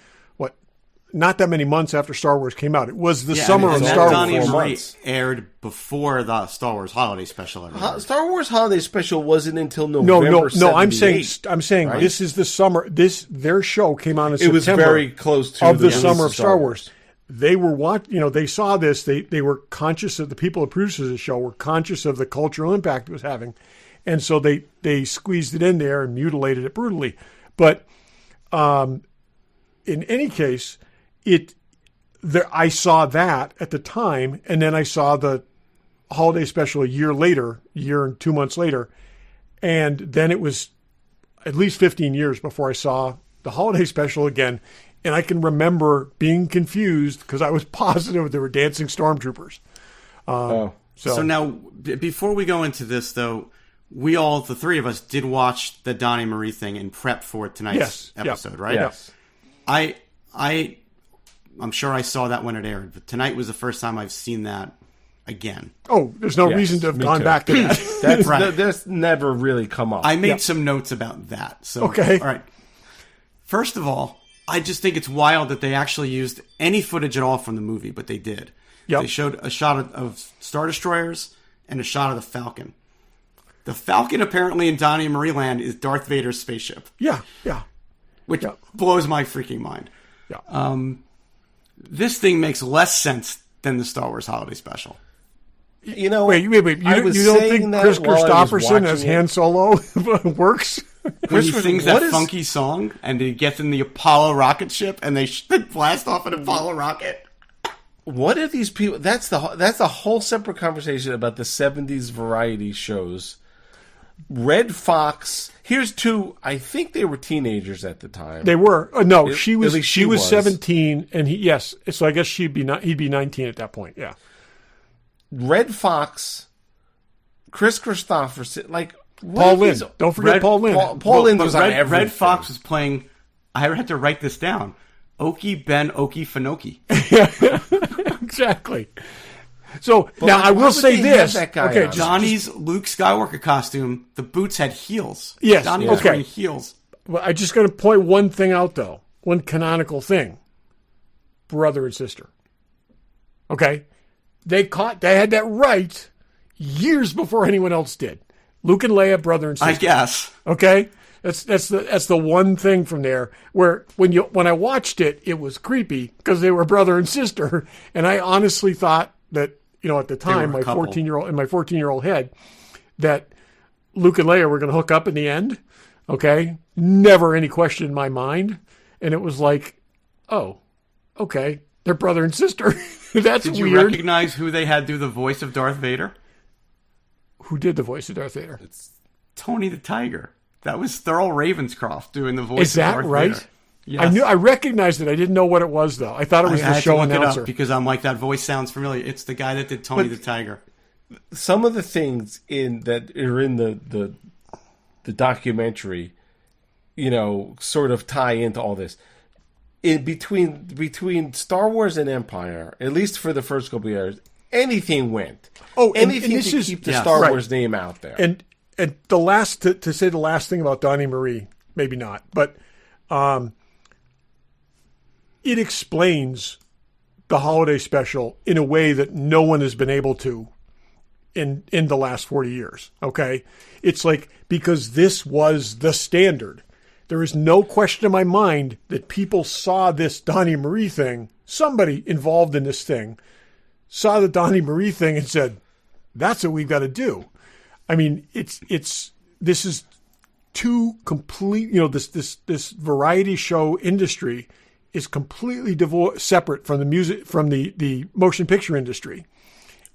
not that many months after Star Wars came out. It was the summer of Star Wars. Donnie and Marie aired before the Star Wars holiday special. Star Wars holiday special wasn't until November. No. I'm saying right? This is the summer. Their show came out in September. It was very close to the summer of Star Wars. They were they saw this. They were conscious of the people who produced the show were conscious of the cultural impact it was having, and so they squeezed it in there and mutilated it brutally. But in any case, I saw that at the time, and then I saw the holiday special a year and 2 months later, and then it was at least 15 years before I saw the holiday special again. And I can remember being confused because I was positive there were dancing stormtroopers. So now, before we go into this, though, the three of us, did watch the Donnie Marie thing and prep for tonight's episode, right? Yes. I'm sure I saw that when it aired, but tonight was the first time I've seen that again. Oh, there's no reason to have gone back to that. That's right. That's never really come up. I made some notes about that. So, okay. All right. First of all, I just think it's wild that they actually used any footage at all from the movie, but they did. Yep. They showed a shot of Star Destroyers and a shot of the Falcon. The Falcon, apparently, in Donnie and Marie Land is Darth Vader's spaceship. Yeah. Which blows my freaking mind. Yeah. This thing makes less sense than the Star Wars holiday special. Wait. You don't think Chris Christopherson as Han Solo works? When he sings that funky song and he gets in the Apollo rocket ship and they blast off an Apollo rocket. What are these people? That's a whole separate conversation about the 70s variety shows. Red Fox. Here's two. I think they were teenagers at the time. They were. She was 17, and yes. So I guess he'd be 19 at that point. Yeah. Red Fox, Chris Christopherson, Paul Lynde. Don't forget Paul Lynde. Paul Lynde was on everything. Red Fox was playing. I had to write this down. Okie Ben Okie Finoki. Exactly. So now I will say this. Okay, Donnie's Luke Skywalker costume. The boots had heels. Yes. Donnie was wearing heels. Well, I just got to point one thing out though. One canonical thing. Brother and sister. Okay. They had that right years before anyone else did. Luke and Leia, brother and sister. I guess. Okay. That's the one thing from there where when I watched it, it was creepy because they were brother and sister, and I honestly thought that at the time my 14-year-old head that Luke and Leia were going to hook up in the end. Okay, never any question in my mind, and it was like, oh, okay, they're brother and sister. That's weird. Did you recognize who they had do the voice of Darth Vader? Who did the voice of Darth Vader? It's Tony the Tiger. That was Thurl Ravenscroft doing the voice of Darth Vader. Is that right? Yes. I recognized it. I didn't know what it was, though. I thought it was the show announcer. It because I'm like, that voice sounds familiar. It's the guy that did Tony the Tiger. Some of the things that are in the documentary, sort of tie into all this. In between Star Wars and Empire, at least for the first couple of years, anything went. Anything to keep the Star Wars name out there. And the last to say the last thing about Donnie Marie, maybe not, but it explains the holiday special in a way that no one has been able to in the last 40 years. Okay, it's like because this was the standard. There is no question in my mind that people saw this Donnie Marie thing. Somebody involved in this thing saw the Donnie Marie thing and said, "That's what we've got to do." I mean, this is two complete. This variety show industry is completely separate from the music, from the motion picture industry.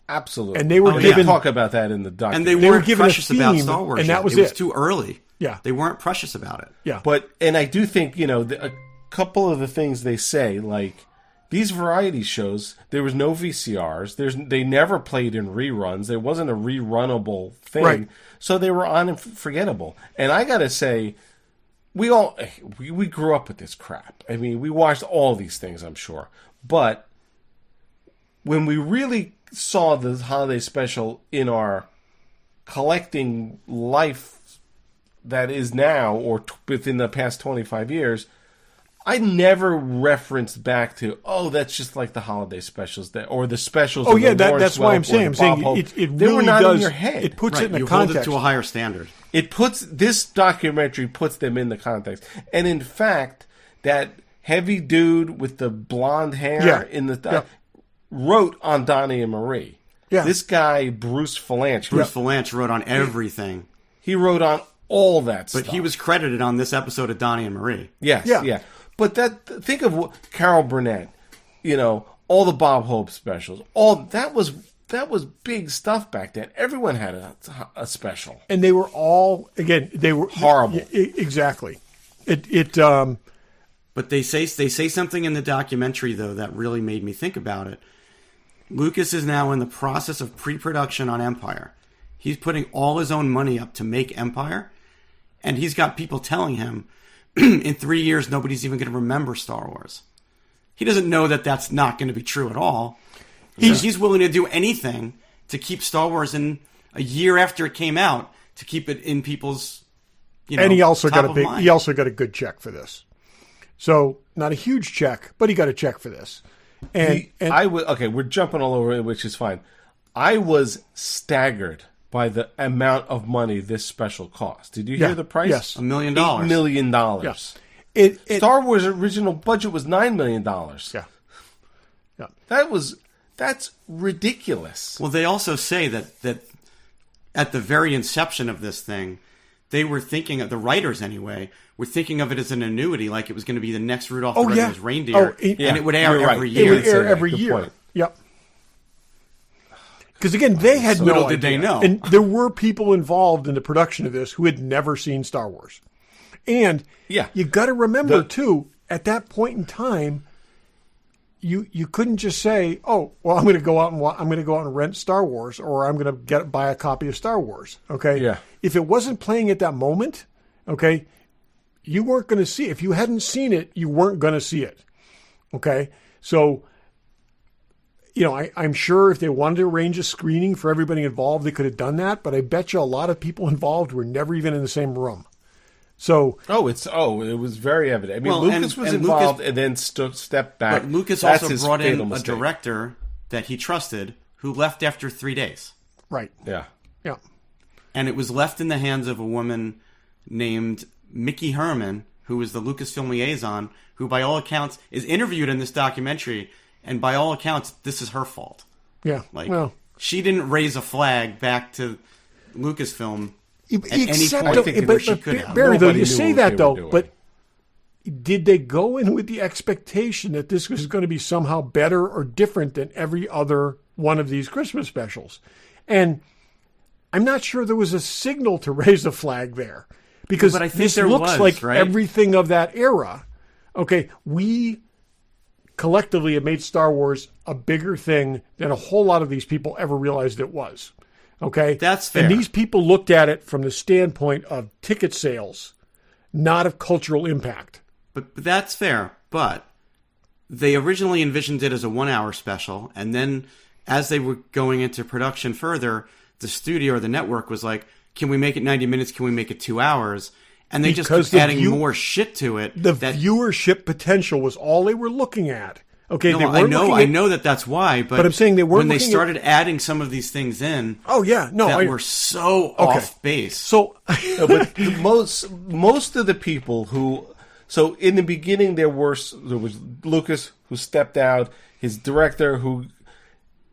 Absolutely. And they were given, talk about that in the documentary. And they weren't precious about Star Wars. And that was it. It was too early. Yeah. They weren't precious about it. Yeah. And I do think, a couple of the things they say, like, these variety shows, there was no VCRs. They never played in reruns. There wasn't a rerunnable thing. Right. So they were unforgettable. And I got to say, we grew up with this crap. I mean, we watched all these things, I'm sure. But when we really saw the holiday special in our collecting life that is now, or within the past 25 years, I never referenced back to, that's just like the holiday specials, or the specials. Oh, yeah, that's why I'm saying it really they were not does, in your head. It puts it in a you context. hold it to a higher standard. This documentary puts them in the context. And in fact, that heavy dude with the blonde hair wrote on Donnie and Marie. Yeah. This guy, Bruce Falange. Bruce Falange wrote on everything. He wrote on all that stuff. But he was credited on this episode of Donnie and Marie. Yes, yeah. But think of Carol Burnett, all the Bob Hope specials. All that was big stuff back then. Everyone had a special, and they were all they were horrible. Exactly. But they say something in the documentary though that really made me think about it. Lucas is now in the process of pre-production on Empire. He's putting all his own money up to make Empire, and he's got people telling him, in 3 years, nobody's even going to remember Star Wars. He doesn't know that that's not going to be true at all. He's willing to do anything to keep Star Wars in a year after it came out, to keep it in people's, and he also top got of a mind. he also got a good check for this. So not a huge check, but he got a check for this. We're jumping all over it, which is fine. I was staggered by the amount of money this special cost. Did you hear the price? Yes. $1 million. $8 million. Yeah. Star Wars' original budget was $9 million. Yeah. That's ridiculous. Well, they also say that at the very inception of this thing, they were thinking of, the writers anyway, were thinking of it as an annuity, like it was going to be the next Rudolph the Red-Nosed Reindeer, and it would air every year. It would air every year. Point. Yep. Because again, they had Little no did idea. they know. And there were people involved in the production of this who had never seen Star Wars. And you got to remember too, at that point in time, you couldn't just say, "Oh, well, I'm going to go out and rent Star Wars, or I'm going to buy a copy of Star Wars." Okay. Yeah. If it wasn't playing at that moment, okay, you weren't going to see it. If you hadn't seen it, you weren't going to see it. Okay. So, I'm sure if they wanted to arrange a screening for everybody involved, they could have done that. But I bet you a lot of people involved were never even in the same room. So it was very evident. I mean, Lucas was involved and then stepped back. But Lucas also brought in a director that he trusted who left after 3 days. Right. Yeah. Yeah. And it was left in the hands of a woman named Mickey Herman, who was the Lucasfilm liaison, who by all accounts is interviewed in this documentary, and by all accounts, this is her fault. Yeah. She didn't raise a flag back to Lucasfilm at any point where she could have. Barry, though, you say that, though, but did they go in with the expectation that this was going to be somehow better or different than every other one of these Christmas specials? And I'm not sure there was a signal to raise a flag there, because but I think this there looks was, like right? everything of that era. Okay, we collectively have made Star Wars a bigger thing than a whole lot of these people ever realized it was. Okay? That's fair. And these people looked at it from the standpoint of ticket sales, not of cultural impact. But that's fair. But they originally envisioned it as a 1 hour special, and then as they were going into production further, the studio or the network was like, can we make it 90 minutes? Can we make it 2 hours? And they just kept adding more shit to it. The viewership potential was all they were looking at. Okay, no, I know that's why. But I'm saying they weren't. When they started adding some of these things in, that were so off base. So, but most of the people who, so in the beginning there was Lucas who stepped out, his director who.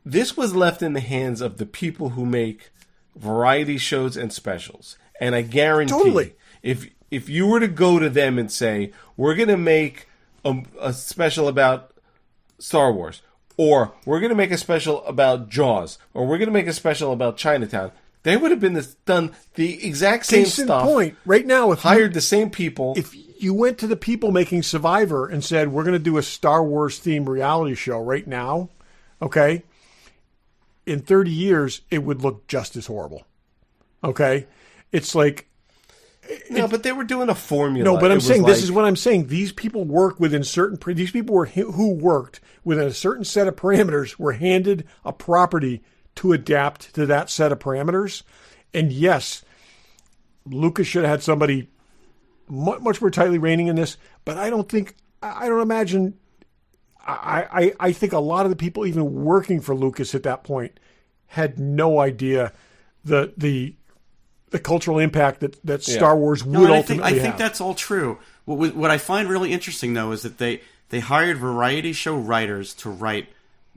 This was left in the hands of the people who make variety shows and specials, and I guarantee, if you were to go to them and say, "We're going to make a special about Star Wars, or we're going to make a special about Jaws, or we're going to make a special about Chinatown, they would have done the exact same Case in stuff. point, right now, if hired the same people. If you went to the people making Survivor and said, we're going to do a Star Wars themed reality show right now, okay, in 30 years, it would look just as horrible. Okay? It's like... No, but they were doing a formula. No, but I'm saying, this is what I'm saying. These people work within certain... These people who worked within a certain set of parameters were handed a property to adapt to that set of parameters. And yes, Lucas should have had somebody much more tightly reining in this, but I don't imagine... I think a lot of the people even working for Lucas at that point had no idea the cultural impact that Star Wars would ultimately have. I think that's all true. What I find really interesting, though, is that they hired variety show writers to write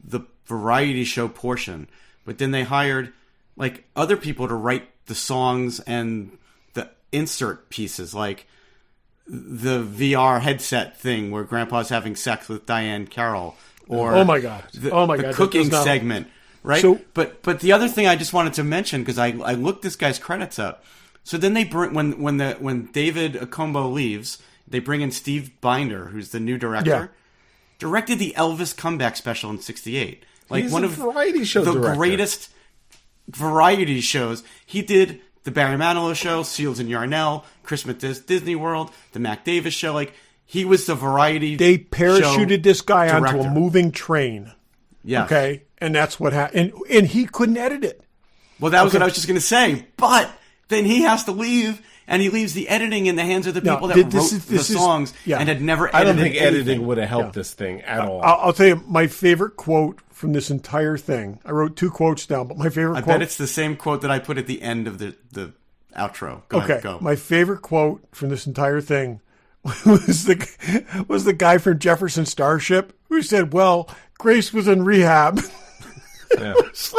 the variety show portion, but then they hired like other people to write the songs and the insert pieces, like the VR headset thing where Grandpa's having sex with Diane Carroll, or the cooking segment. Right, so, but the other thing I just wanted to mention, because I looked this guy's credits up. So then they bring when David Acombo leaves, they bring in Steve Binder, who's the new director. Directed the Elvis comeback special in '68, like He's one a of variety show the director. greatest variety shows. He did the Barry Manilow show, Seals and Yarnell, Christmas at Disney World, the Mac Davis show. Like he was the variety. They parachuted show this guy director. onto a moving train. Yeah. Okay. And that's what happened. And he couldn't edit it. Well, that was what I was just going to say. But then he has to leave, and he leaves the editing in the hands of the people that wrote the songs and had never edited I don't think anything. editing would have helped this thing at all. I'll tell you my favorite quote from this entire thing. I wrote 2 quotes down, but my favorite I quote... bet it's the same quote that I put at the end of the outro. Go ahead, go. My favorite quote from this entire thing was the guy from Jefferson Starship who said, well, Grace was in rehab. Yeah. It's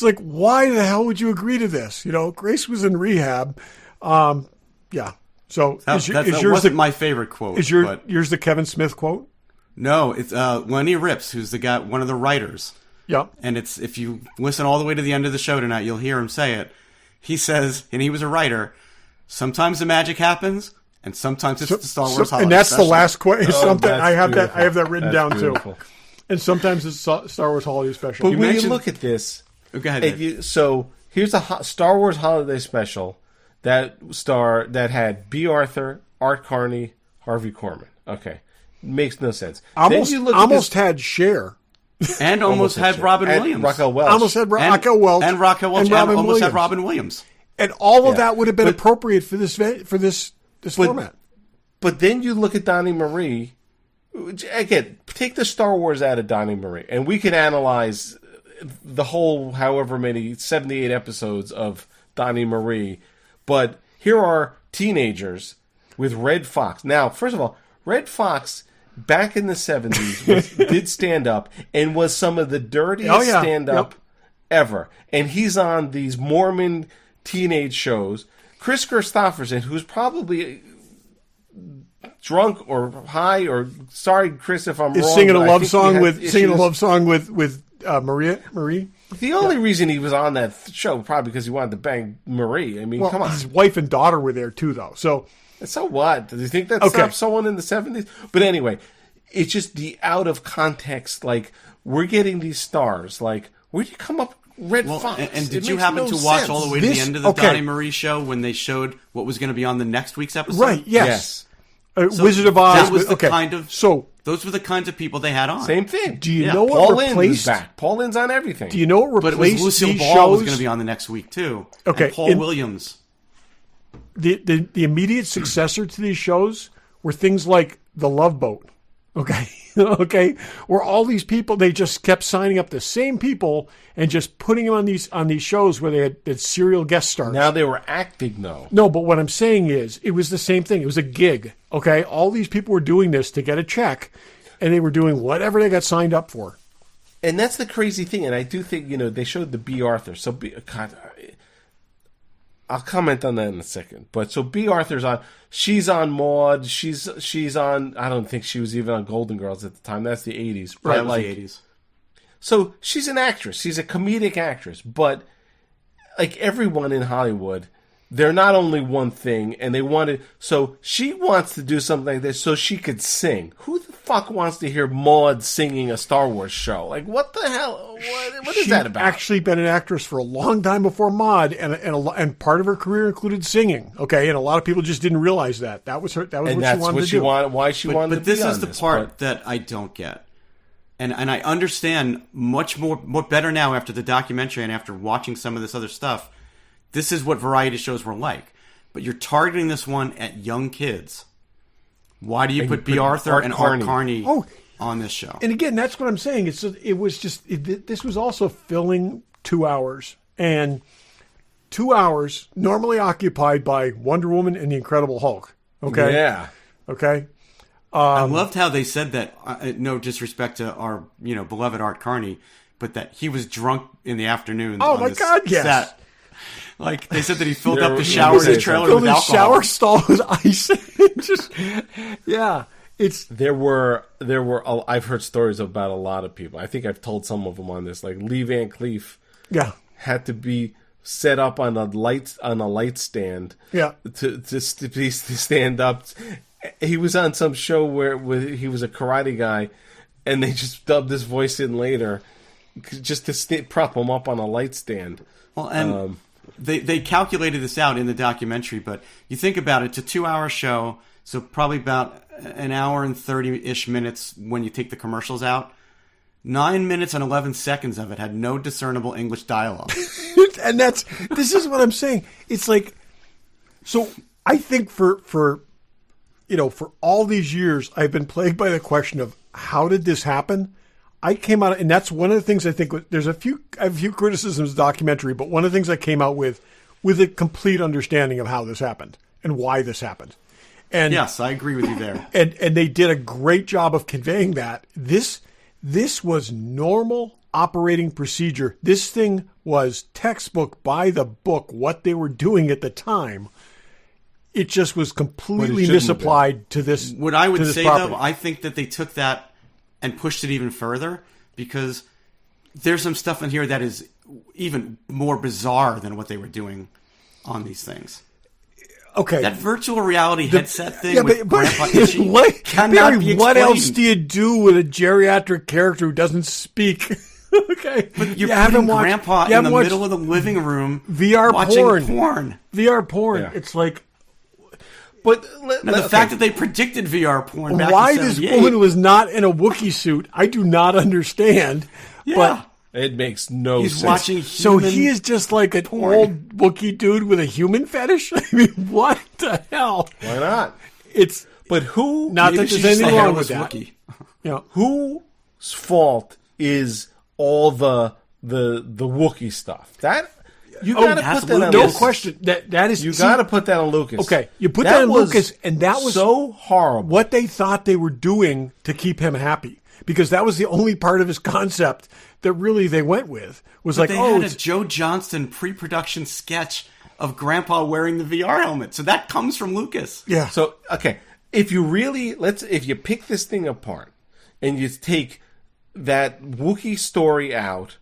like, why the hell would you agree to this? You know, Grace was in rehab. Yeah. So that wasn't my favorite quote. Is yours the Kevin Smith quote? No, it's Lenny Rips, who's the guy, one of the writers. Yep. And it's, if you listen all the way to the end of the show tonight, you'll hear him say it. He says, and he was a writer, sometimes the magic happens, and sometimes it's the Star Wars holiday and that's special. the last quote. I have that written down beautiful. too. And sometimes it's Star Wars holiday special. But when you look at this, go ahead. So here's a Star Wars holiday special that had B. Arthur, Art Carney, Harvey Korman. Okay, makes no sense. Almost had Cher. And almost had Robin Williams. Raquel Welch. Almost had Raquel Welch. And Raquel Welch. And almost had Robin Williams. And all of that would have been appropriate for this format. But then you look at Donnie Marie. Again, take the Star Wars out of Donnie Marie, and we can analyze the whole however many 78 episodes of Donnie Marie. But here are teenagers with Red Fox. Now, first of all, Red Fox back in the 70s did stand up and was some of the dirtiest stand up ever. And he's on these Mormon teenage shows. Chris Christopherson, who's probably drunk or high, or sorry, Chris, if I'm wrong. Singing a love song with Marie. The only reason he was on that show probably because he wanted to bang Marie. I mean, come on. His wife and daughter were there too, though. So what? Do you think that stopped someone in the 70s? But anyway, it's just the out of context. Like, we're getting these stars. Like, where'd you come up? Red Fox. And did you happen to watch all the way to the end of the Donnie Marie show when they showed what was going to be on the next week's episode? Right. Yes. Wizard of Oz. That was the kind of. So those were the kinds of people they had on. Same thing. Do you know what replaced? Paul Lynde's on everything. Do you know what replaced? But it was Lucille these Ball shows? was going to be on the next week too. Okay. And Paul Williams. The immediate successor to these shows were things like The Love Boat. Okay. Okay. Where all these people, they just kept signing up the same people and just putting them on these shows where they had serial guest stars. Now they were acting though. No, but what I'm saying is it was the same thing. It was a gig. Okay. All these people were doing this to get a check, and they were doing whatever they got signed up for. And that's the crazy thing. And I do think, they showed the B. Arthur. So I'll comment on that in a second. But so B. Arthur's on. She's on Maude. She's on. I don't think she was even on Golden Girls at the time. That's the 80s. Right, But, the 80s. So she's an actress. She's a comedic actress. But like everyone in Hollywood, they're not only one thing, and they wanted. So she wants to do something like this so she could sing. Who the fuck wants to hear Maude singing a Star Wars show? Like, what the hell? What is that about? She'd actually been an actress for a long time before Maude, and part of her career included singing. Okay, and a lot of people just didn't realize that. That was her. That was and what that's she wanted what to she do. wanted. Why she wanted to But this be is on the this, part but- that I don't get. And I understand much more better now after the documentary and after watching some of this other stuff. This is what variety shows were like. But you're targeting this one at young kids. Why do you put B. Arthur and Art Carney on this show? And again, that's what I'm saying. This was also filling 2 hours. And 2 hours normally occupied by Wonder Woman and the Incredible Hulk. Okay? Yeah. Okay? I loved how they said that, no disrespect to our beloved Art Carney, but that he was drunk in the afternoon. Oh, on my this God, yes. set. Like, they said that he filled up the shower in the trailer Filled with his alcohol. shower stall with ice. There were I've heard stories about a lot of people. I think I've told some of them on this. Like Lee Van Cleef had to be set up on a light stand to stand up. He was on some show where he was a karate guy, and they just dubbed his voice in later just to prop him up on a light stand. Well, and they calculated this out in the documentary, but you think about it, it's a 2-hour show, so probably about an hour and 30-ish minutes when you take the commercials out. 9 minutes and 11 seconds of it had no discernible English dialogue. And this is what I'm saying. It's like, so I think for all these years, I've been plagued by the question of how did this happen? I came out, and that's one of the things I think. There's I have a few criticisms of the documentary, but one of the things I came out with a complete understanding of how this happened and why this happened. And yes, I agree with you there. And they did a great job of conveying that. This was normal operating procedure. This thing was textbook by the book, what they were doing at the time. It just was completely misapplied to this. What I would say, property. though, I think that they took that and pushed it even further, because there's some stuff in here that is even more bizarre than what they were doing on these things. Okay, that virtual reality headset thing with Grandpa Itchy cannot Barry, be explained. what else do you do with a geriatric character who doesn't speak? Okay, but you're putting Grandpa in the middle of the living room VR watching porn. VR porn. Yeah. It's like... But the fact that they predicted VR porn back why in this 78. woman was not in a Wookiee suit, I do not understand. Yeah. But it makes no He's sense. watching so he is just like an old Wookiee dude with a human fetish? I mean, what the hell? Why not? But who? Not that there's anything wrong with that. Whose fault is all the Wookiee stuff? That you got to put that on no Lucas. question. That is you got to put that on Lucas. Okay, you put that on Lucas, and that was so horrible. What they thought they were doing to keep him happy, because that was the only part of his concept that really they went with was they had a Joe Johnston pre-production sketch of Grandpa wearing the VR helmet, so that comes from Lucas. Yeah. So okay, if you pick this thing apart and you take that Wookiee story out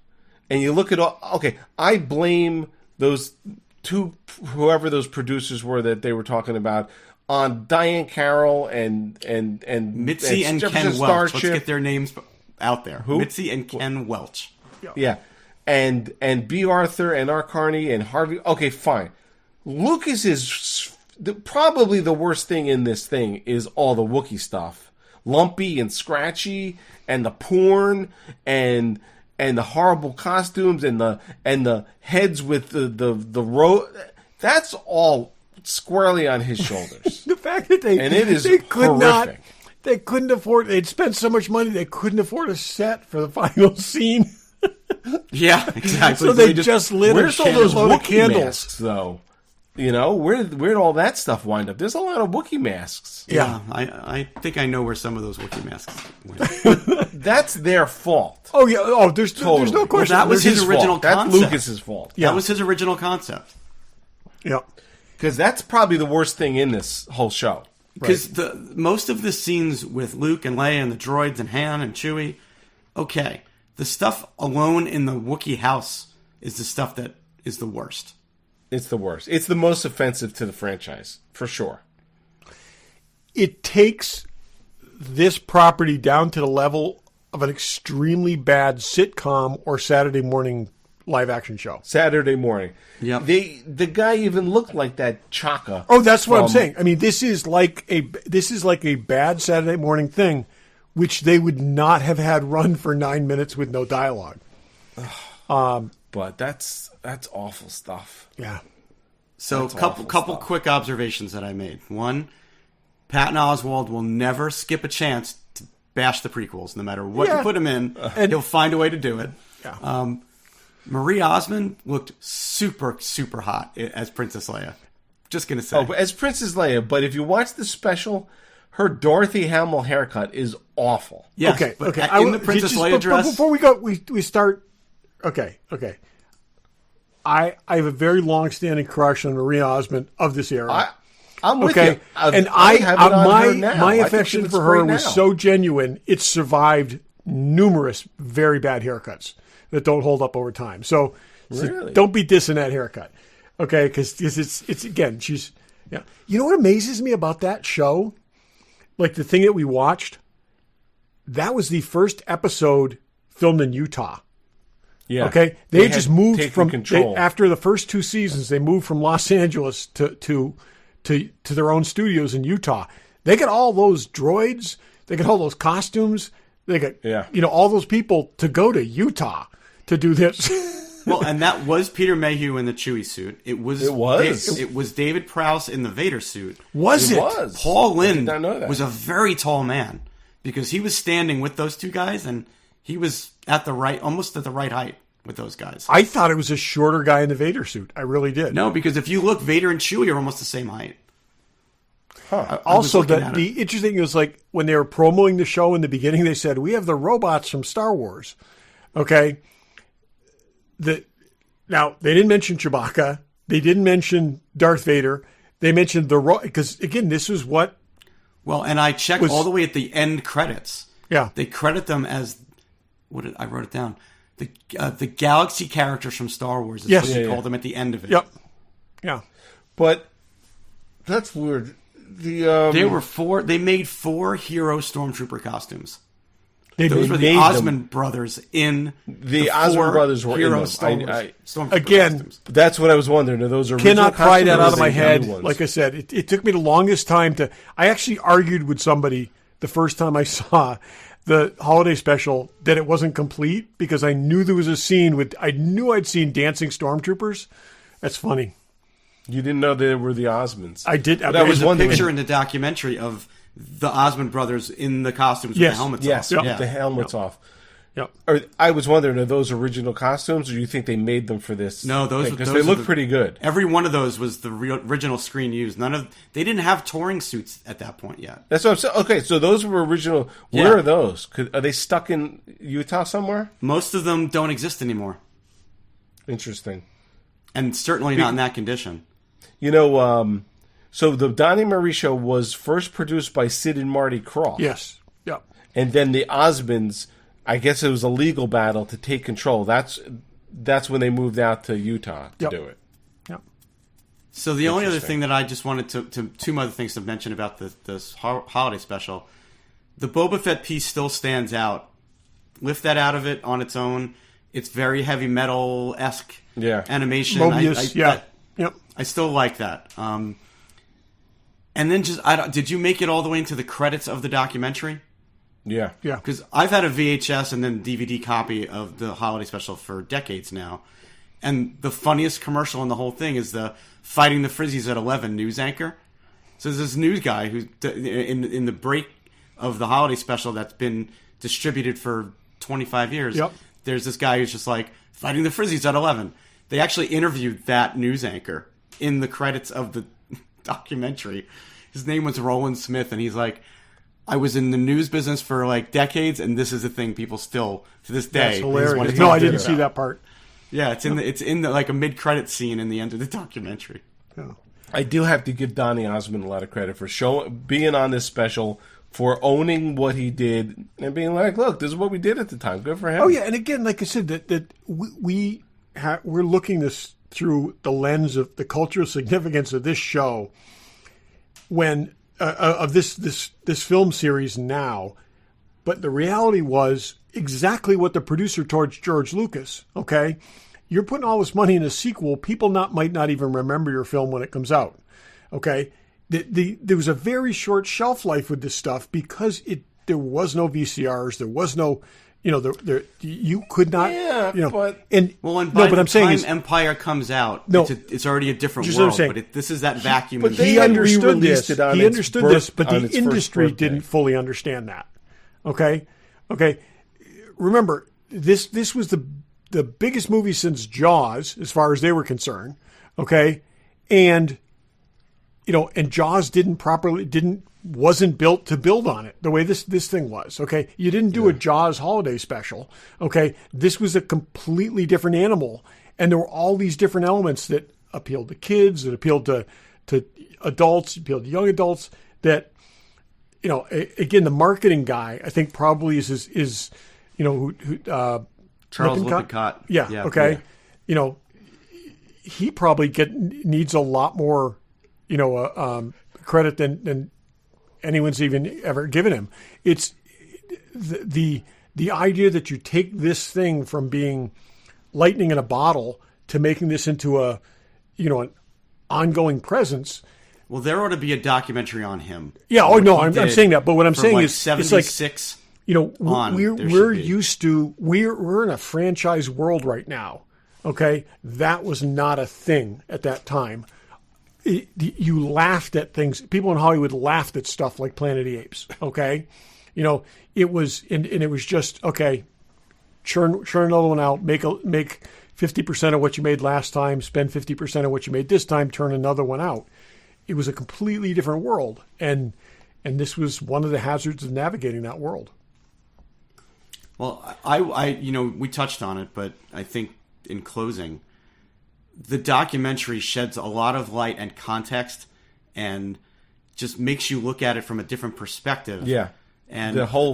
and you look at all, okay, I blame those two, whoever those producers were that they were talking about, on Diane Carroll and Mitzi and Ken Welch. Let's get their names out there. Who? Mitzi and Ken Welch. Yeah. And B. Arthur and Art Carney and Harvey. Okay, fine. Lucas is probably the worst thing in this thing is all the Wookiee stuff. Lumpy and scratchy, and the porn, and the horrible costumes, and the heads with the row. That's all squarely on his shoulders. The fact that they couldn't afford. They'd spent so much money they couldn't afford a set for the final scene. Yeah, exactly. So they just lit where's all those load of Wookiee candles, masks, though? You know, where'd all that stuff wind up? There's a lot of Wookiee masks. Yeah, I think I know where some of those Wookiee masks went. That's their fault. Oh yeah. Oh, there's no question. Well, that was his original fault. concept. That's Lucas's fault. Yeah. That was his original concept. Yep. Because that's probably the worst thing in this whole show. Because most of the scenes with Luke and Leia and the droids and Han and Chewie, okay. The stuff alone in the Wookiee house is the stuff that is the worst. It's the worst. It's the most offensive to the franchise, for sure. It takes this property down to the level of an extremely bad sitcom or Saturday morning live action show. Saturday morning. Yep. The guy even looked like that Chaka. Oh, that's what I'm saying. I mean, this is like a bad Saturday morning thing, which they would not have had run for 9 minutes with no dialogue. But that's awful stuff. Yeah. So couple quick observations that I made. One, Patton Oswalt will never skip a chance to bash the prequels. No matter what you put him in, he'll find a way to do it. Yeah. Marie Osmond looked super, super hot as Princess Leia. Just going to say. Oh, as Princess Leia, but if you watch the special, her Dorothy Hamill haircut is awful. Yes, Okay. in the Princess Leia dress. Before we go, we start. Okay. I have a very long-standing crush on Marie Osmond of this era. I'm with Okay, you. and my affection for her was so genuine, it survived numerous very bad haircuts that don't hold up over time. So Really? don't be dissing that haircut, okay? Because it's again, she's yeah. You know what amazes me about that show? Like the thing that we watched, that was the first episode filmed in Utah. Yeah. Okay, they just moved taken from control. after the first 2 seasons. They moved from Los Angeles to their own studios in Utah. They got all those droids. They got all those costumes. They got all those people to go to Utah to do this. Well, and that was Peter Mayhew in the Chewie suit. It was David Prowse in the Vader suit. Was it? Was. Paul I Lynde did not know that. was a very tall man because he was standing with those two guys, and he was almost at the right height with those guys. I thought it was a shorter guy in the Vader suit. I really did. No, because if you look, Vader and Chewie are almost the same height. Huh. Also, the interesting thing was like when they were promoting the show in the beginning, they said, we have the robots from Star Wars. Okay. Now, they didn't mention Chewbacca. They didn't mention Darth Vader. They mentioned because, again, this was what... Well, and I checked all the way at the end credits. Yeah. They credit them as... I wrote it down. The galaxy characters from Star Wars is what they call them at the end of it. Yep. Yeah. But that's weird. They made 4 hero stormtrooper costumes. Those were the made Osmond brothers in the Osmond brothers were hero in them. stormtrooper Again, costumes. That's what I was wondering. Are those original cannot pry that out of my costumes or are they head. new ones? Like I said, it took me the longest time to... I actually argued with somebody the first time I saw the holiday special that it wasn't complete because I knew there was a scene with... I knew I'd seen dancing stormtroopers. That's funny. You didn't know they were the Osmonds. I did. There was a picture in the documentary of the Osmond brothers in the costumes with the helmets off. With the helmets off. Yep. Or, I was wondering, are those original costumes, or do you think they made them for this? No, because they look pretty good. Every one of those was the original screen used. They didn't have touring suits at that point yet. That's what I'm saying. Okay, so those were original. Where are those? Are they stuck in Utah somewhere? Most of them don't exist anymore. Interesting. And certainly not in that condition. You know, so the Donnie and Marie show was first produced by Sid and Marty Krofft. Yes. Yep. And then the Osmonds, I guess it was a legal battle to take control. That's when they moved out to Utah to do it. Yep. So the only other thing that I just wanted to two other things to mention about this holiday special, the Boba Fett piece still stands out. Lift that out of it on its own. It's very heavy metal-esque animation. Mobius, Yep. I still like that. And then did you make it all the way into the credits of the documentary? Yeah. Yeah. Because I've had a VHS and then DVD copy of the holiday special for decades now. And the funniest commercial in the whole thing is the Fighting the Frizzies at 11 news anchor. So there's this news guy who's in the break of the holiday special that's been distributed for 25 years. Yep. There's this guy who's just like, Fighting the Frizzies at 11. They actually interviewed that news anchor in the credits of the documentary. His name was Roland Smith, and he's like, I was in the news business for like decades, and this is the thing people still to this day. That's hilarious. want to No, talk I didn't about. see that part. Yeah, it's in the like a mid-credit scene in the end of the documentary. I do have to give Donnie Osmond a lot of credit for being on this special, for owning what he did and being like, look, this is what we did at the time. Good for him. Oh, yeah. And again, like I said, that we're looking this through the lens of the cultural significance of this show when of this film series now. But the reality was exactly what the producer told George Lucas. Okay, you're putting all this money in a sequel. People might not even remember your film when it comes out. Okay, there was a very short shelf life with this stuff because there was no VCRs. There was no, you could not. Yeah, but I'm saying Empire comes out, it's already a different world. But this is that vacuum. But he understood this. He understood this, but the industry didn't fully understand that. Okay. Remember, this was the biggest movie since Jaws, as far as they were concerned. Okay, and Jaws wasn't built to build on it the way this thing was. Okay, you didn't do a Jaws holiday special. Okay, this was a completely different animal, and there were all these different elements that appealed to kids, that appealed to adults, appealed to young adults. That again, the marketing guy, I think probably is Charles Lippincott. Yeah. Okay. Yeah. He probably needs a lot more, credit than anyone's even ever given him. It's the idea that you take this thing from being lightning in a bottle to making this into an ongoing presence. Well, there ought to be a documentary on him. Yeah. Oh no, I'm saying that. But what I'm saying is, 76. It's like, we're used to we're in a franchise world right now. Okay, that was not a thing at that time. You laughed at things. People in Hollywood laughed at stuff like Planet of the Apes. Okay, it was and it was just okay. Churn another one out. Make 50% of what you made last time. Spend 50% of what you made this time. Turn another one out. It was a completely different world, and this was one of the hazards of navigating that world. Well, I we touched on it, but I think in closing, the documentary sheds a lot of light and context, and just makes you look at it from a different perspective. Yeah, and the whole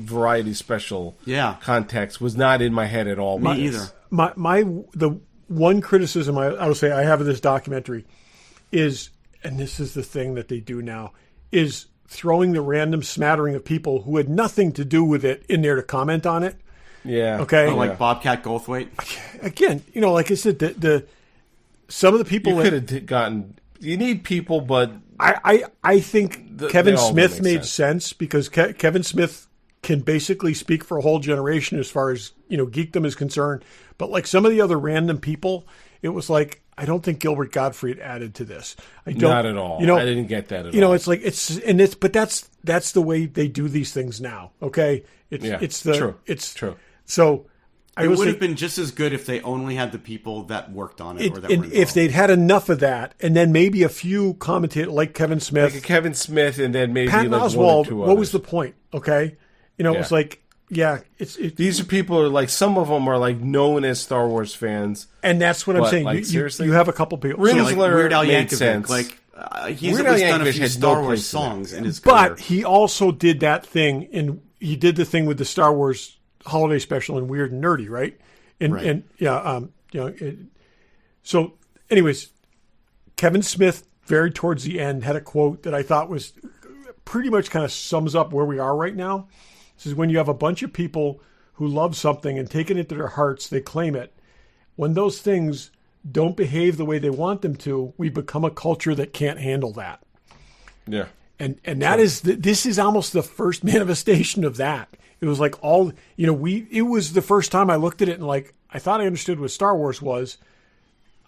variety special. Yeah, context was not in my head at all. Me either. The one criticism I would say I have of this documentary is, and this is the thing that they do now, is throwing the random smattering of people who had nothing to do with it in there to comment on it. Yeah. Okay. Like Bobcat Goldthwait. Again, like I said, some of the people you could have gotten. You need people, but I think Kevin Smith made sense because Kevin Smith can basically speak for a whole generation as far as geekdom is concerned. But like some of the other random people, it was like, I don't think Gilbert Gottfried added to this. Not at all. I didn't get that at all. It's like but that's the way they do these things now. Okay, it's true. So it would have been just as good if they only had the people that worked on it, or that were involved. If they'd had enough of that, and then maybe a few commentators like Kevin Smith, and then maybe Patton like Oswalt. One or two what was the point? Okay, it was like. Yeah, these are people who are like, some of them are like known as Star Wars fans, and that's what I'm saying. Like, seriously, you have a couple people. Like Weird Al made Yankovic, sense. He's at least done a few Star Wars songs in his career. But he also did that thing, and he did the thing with the Star Wars holiday special in Weird and Nerdy, right? So, anyways, Kevin Smith, very towards the end, had a quote that I thought was pretty much kind of sums up where we are right now. This is when you have a bunch of people who love something and take it into their hearts, they claim it. When those things don't behave the way they want them to, we become a culture that can't handle that. Yeah. And that is, this is almost the first manifestation of that. It was like it was the first time I looked at it and like, I thought I understood what Star Wars was.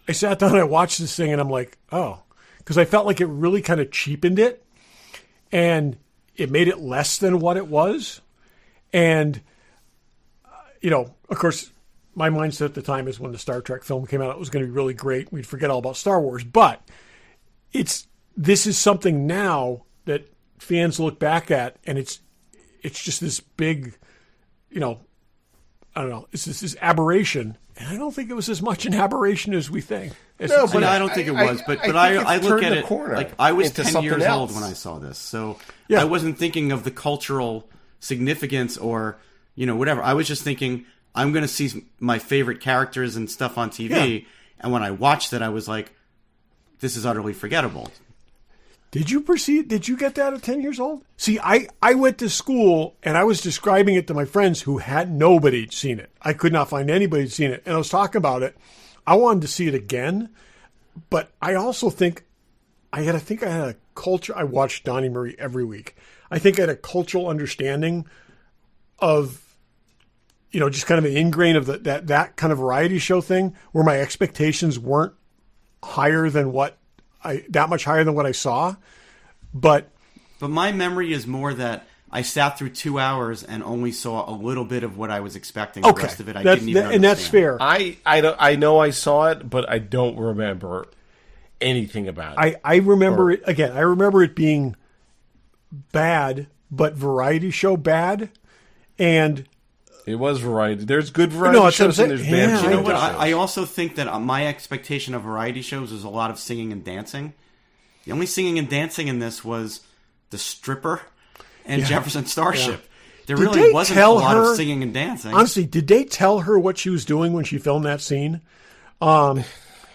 I sat down and I watched this thing and I'm like, oh, because I felt like it really kind of cheapened it and it made it less than what it was. And, of course, my mindset at the time is when the Star Trek film came out, it was going to be really great. We'd forget all about Star Wars. But this is something now that fans look back at, and it's just this big, I don't know, it's this aberration. And I don't think it was as much an aberration as we think. No, but I don't think it was. But I look at it like I was 10 years old when I saw this, so I wasn't thinking of the cultural significance or whatever. I was just thinking I'm going to see my favorite characters and stuff on TV, and when I watched it, I was like, "This is utterly forgettable." Did you get that at 10 years old? See, I went to school and I was describing it to my friends who had nobody seen it. I could not find anybody who'd seen it. And I was talking about it. I wanted to see it again. But I also think I had a culture. I watched Donnie and Marie every week. I think I had a cultural understanding of, just kind of an ingrain of that kind of variety show thing where my expectations weren't higher than that much higher than what I saw. But my memory is more that I sat through 2 hours and only saw a little bit of what I was expecting. The rest of it I didn't even understand. And that's fair. I know I saw it, but I don't remember anything about it. I remember it again. I remember it being bad, but variety show bad. And it was variety. There's good variety shows and there's bad shows. You know what? shows. I also think that my expectation of variety shows is a lot of singing and dancing. The only singing and dancing in this was the stripper and Jefferson Starship. Yeah. There really wasn't a lot of singing and dancing. Honestly, did they tell her what she was doing when she filmed that scene? Well,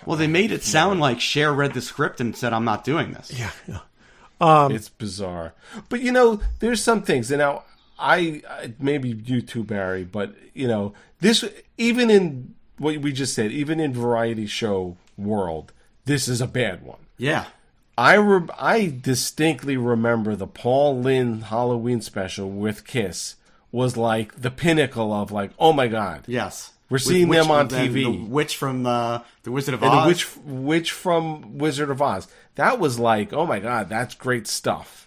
they made it sound like Cher read the script and said, "I'm not doing this." Yeah. It's bizarre. But, there's some things. And now, I maybe you too, Barry, but this, even in what we just said, even in variety show world, this is a bad one. Yeah, I distinctly remember the Paul Lynde Halloween special with Kiss was like the pinnacle of like, oh my god, yes, we're seeing them on TV. The witch from the Wizard of Oz, and the witch from Wizard of Oz. That was like, oh my god, that's great stuff.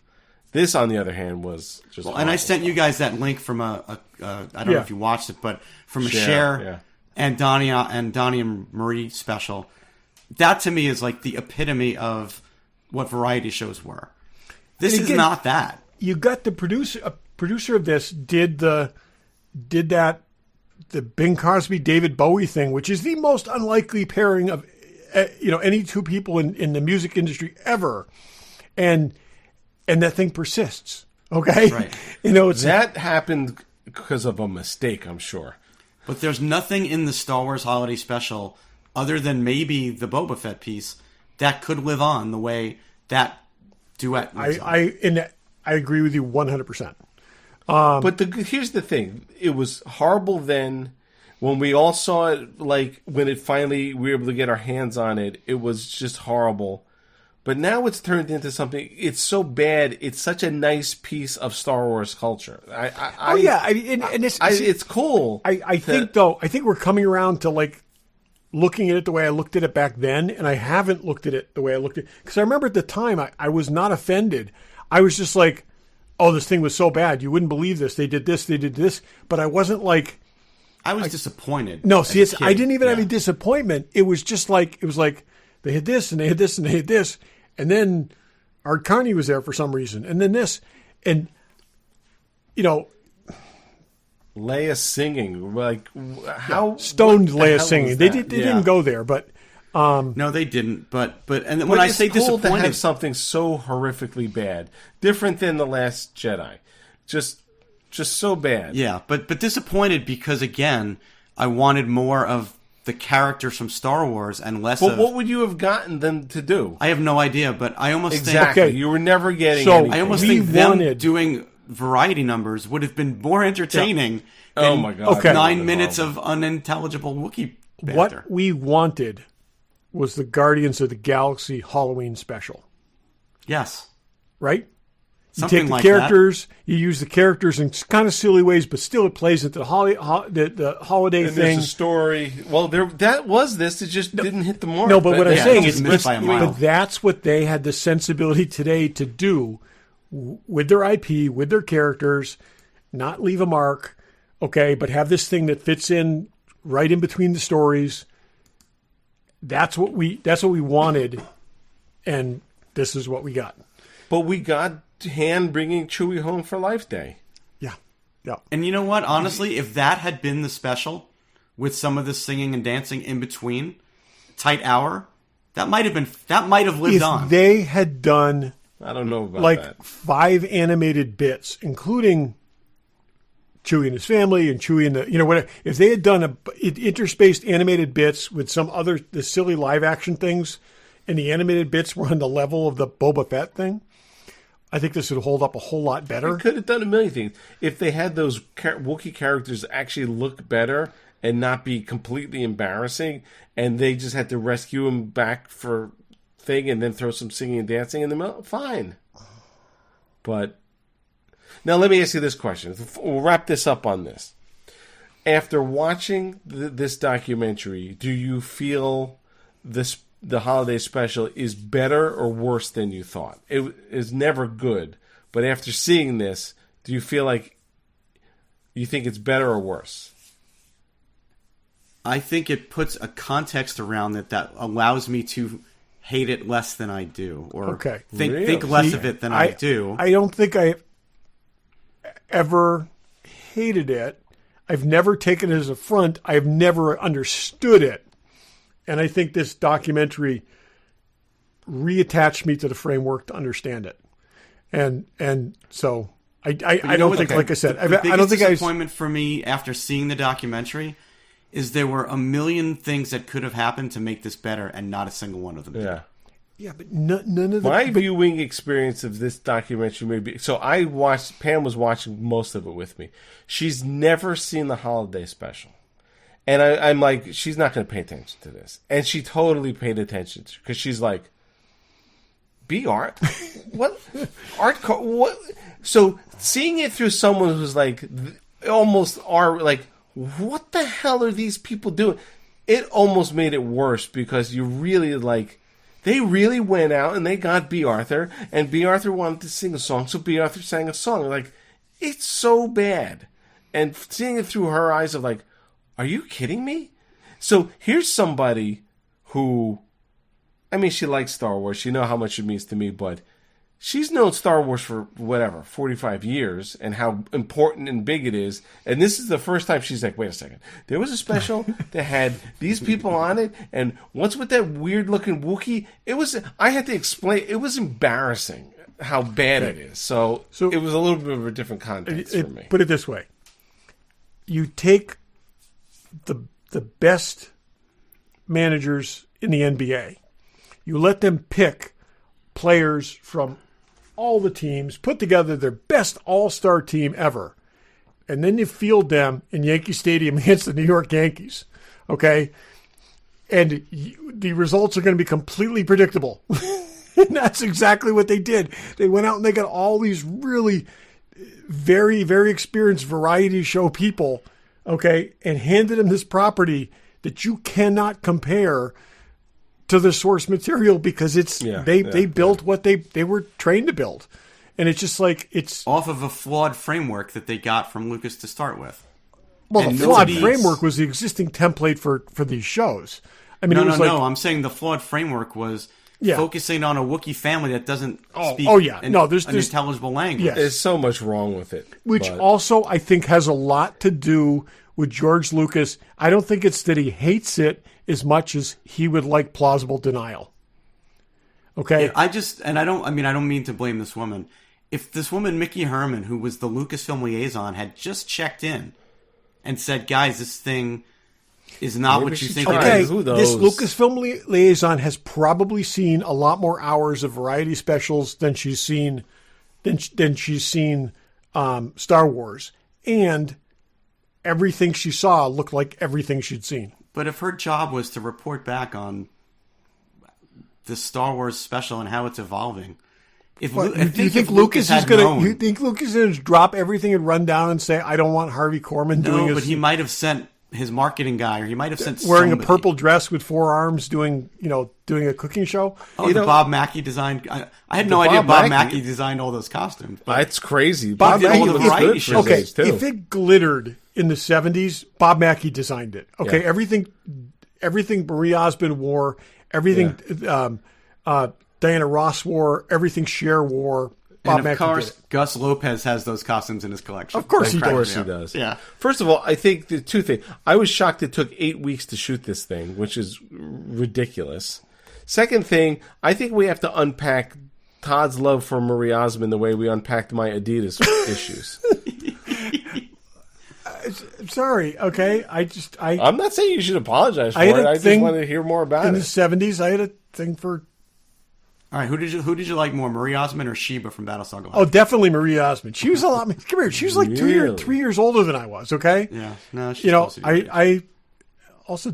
This, on the other hand, was just. Well, and I sent you guys that link from I don't know if you watched it, but from a Cher and Donnie and Marie special. That to me is like the epitome of what variety shows were. This is not that. You got the producer of this did the Bing Crosby David Bowie thing, which is the most unlikely pairing of any two people in the music industry ever, and that thing persists. Okay, right. That happened because of a mistake, I'm sure. But there's nothing in the Star Wars Holiday Special other than maybe the Boba Fett piece that could live on the way that duet lives on. I agree with you 100%. But here's the thing. It was horrible then. When we all saw it, like when it finally we were able to get our hands on it, it was just horrible. But now it's turned into something. It's so bad. It's such a nice piece of Star Wars culture. It's cool. I think we're coming around to like looking at it the way I looked at it back then, and I haven't looked at it the way I looked at it. Because I remember at the time, I was not offended. I was just like, oh, this thing was so bad. You wouldn't believe this. They did this. But I wasn't like... I was disappointed. No, see, I didn't even have any disappointment. It was just like, they had this, and they had this, and they had this. And then Art Carney was there for some reason. And then this. And, Leia singing, like how stoned Leia singing. They didn't go there, but no, they didn't. But and when I say disappointed, to have something so horrifically bad, different than The Last Jedi, just so bad. Yeah, but disappointed because again, I wanted more of the characters from Star Wars and less. But what would you have gotten them to do? I have no idea, but I almost think you were never getting. So anything. I almost think them doing variety numbers would have been more entertaining than oh my God. 9 minutes of unintelligible Wookiee banter. What we wanted was the Guardians of the Galaxy Halloween special. Yes. Right? Something you take the like characters, you use the characters in kind of silly ways, but still it plays into the holiday and thing. There's a story. Well, that was this. It just didn't hit the mark. No, but what I'm saying is, but that's what they had the sensibility today to do with their IP, with their characters, not leave a mark, okay, but have this thing that fits in right in between the stories. That's what we wanted, and this is what we got. But we got Han bringing Chewie home for Life Day. Yeah. And you know what? Honestly, if that had been the special, with some of the singing and dancing in between, tight hour, that might have lived on. If they had done, I don't know about like that. 5 animated bits, including Chewie and his family and Chewie and whatever. If they had done interspaced animated bits with the silly live action things, and the animated bits were on the level of the Boba Fett thing, I think this would hold up a whole lot better. They could have done a million things if they had those Wookiee characters actually look better and not be completely embarrassing, and they just had to rescue him back for thing and then throw some singing and dancing in the middle. Fine, but now let me ask you this question. We'll wrap this up on this. After watching this documentary, do you feel the holiday special is better or worse than you thought? It is never good, but after seeing this, do you feel like you think it's better or worse? I think it puts a context around it that allows me to hate it less than I do, or think less of it than I do. I don't think I ever hated it. I've never taken it as a front. I've never understood it. And I think this documentary reattached me to the framework to understand it. And so I don't think, like I said, I don't think disappointment for me after seeing the documentary is there were a million things that could have happened to make this better, and not a single one of them did. Yeah, but none of the... My viewing experience of this documentary maybe... So Pam was watching most of it with me. She's never seen the holiday special. And I'm like, she's not going to pay attention to this. And she totally paid attention because she's like, art? What? Art? What? So seeing it through someone who's like, almost are like, what the hell are these people doing? It almost made it worse because you really like, they really went out and they got B. Arthur, and B. Arthur wanted to sing a song, so B. Arthur sang a song. Like, it's so bad. And seeing it through her eyes of like, are you kidding me? So here's somebody who, I mean, she likes Star Wars. She knows how much it means to me, but she's known Star Wars for, 45 years and how important and big it is. And this is the first time she's like, wait a second. There was a special that had these people on it, and what's with that weird-looking Wookiee? I had to explain. It was embarrassing how bad it is. So it was a little bit of a different context for me. Put it this way. You take the best managers in the NBA. You let them pick players from all the teams, put together their best all-star team ever, and then you field them in Yankee Stadium against the New York Yankees, okay? And the results are going to be completely predictable. And that's exactly what they did. They went out and they got all these really very, very experienced variety show people, okay, and handed them this property that you cannot compare to the source material because they built what they were trained to build. And it's just like, it's off of a flawed framework that they got from Lucas to start with. Well, the flawed framework was the existing template for these shows. I mean, no. I'm saying the flawed framework was focusing on a Wookiee family that doesn't speak an intelligible language. Yes. There's so much wrong with it. Which also, I think, has a lot to do with George Lucas. I don't think it's that he hates it as much as he would like plausible denial. Okay? I don't mean to blame this woman. If this woman, Mickey Herman, who was the Lucasfilm liaison, had just checked in and said, guys, this thing is not what you think it is. This Lucasfilm liaison has probably seen a lot more hours of variety specials than she's seen Star Wars. And everything she saw looked like everything she'd seen. But if her job was to report back on the Star Wars special and how it's evolving, you think Lucas is going to drop everything and run down and say, "I don't want Harvey Korman doing"? No, but he might have sent his marketing guy, or he might have sent wearing a purple dress with 4 arms, doing a cooking show. Oh, Bob Mackie designed. I had no idea Bob Mackie designed all those costumes. That's crazy. Bob Mackie did all the variety shows. Okay, if it glittered in the 70s, Bob Mackie designed it. Okay, everything Marie Osmond wore, everything Diana Ross wore, everything Cher wore, Bob And of Mackie course, did it. Gus Lopez has those costumes in his collection. Of course he Of does. course he does. Yeah. First of all, I think the two things. I was shocked it took 8 weeks to shoot this thing, which is ridiculous. Second thing, I think we have to unpack Todd's love for Marie Osmond the way we unpacked my Adidas issues. Sorry, okay. I'm not saying you should apologize for I had it. a I just thing wanted to hear more about in it. the 70s, I had a thing for... All right, who did you like more, Marie Osmond or Sheba from Battlestar Galactica? Oh, definitely Marie Osmond. She was a lot... Come here. She was like Really? 3 years older than I was, okay? Yeah, no, she's You know, supposed to be I also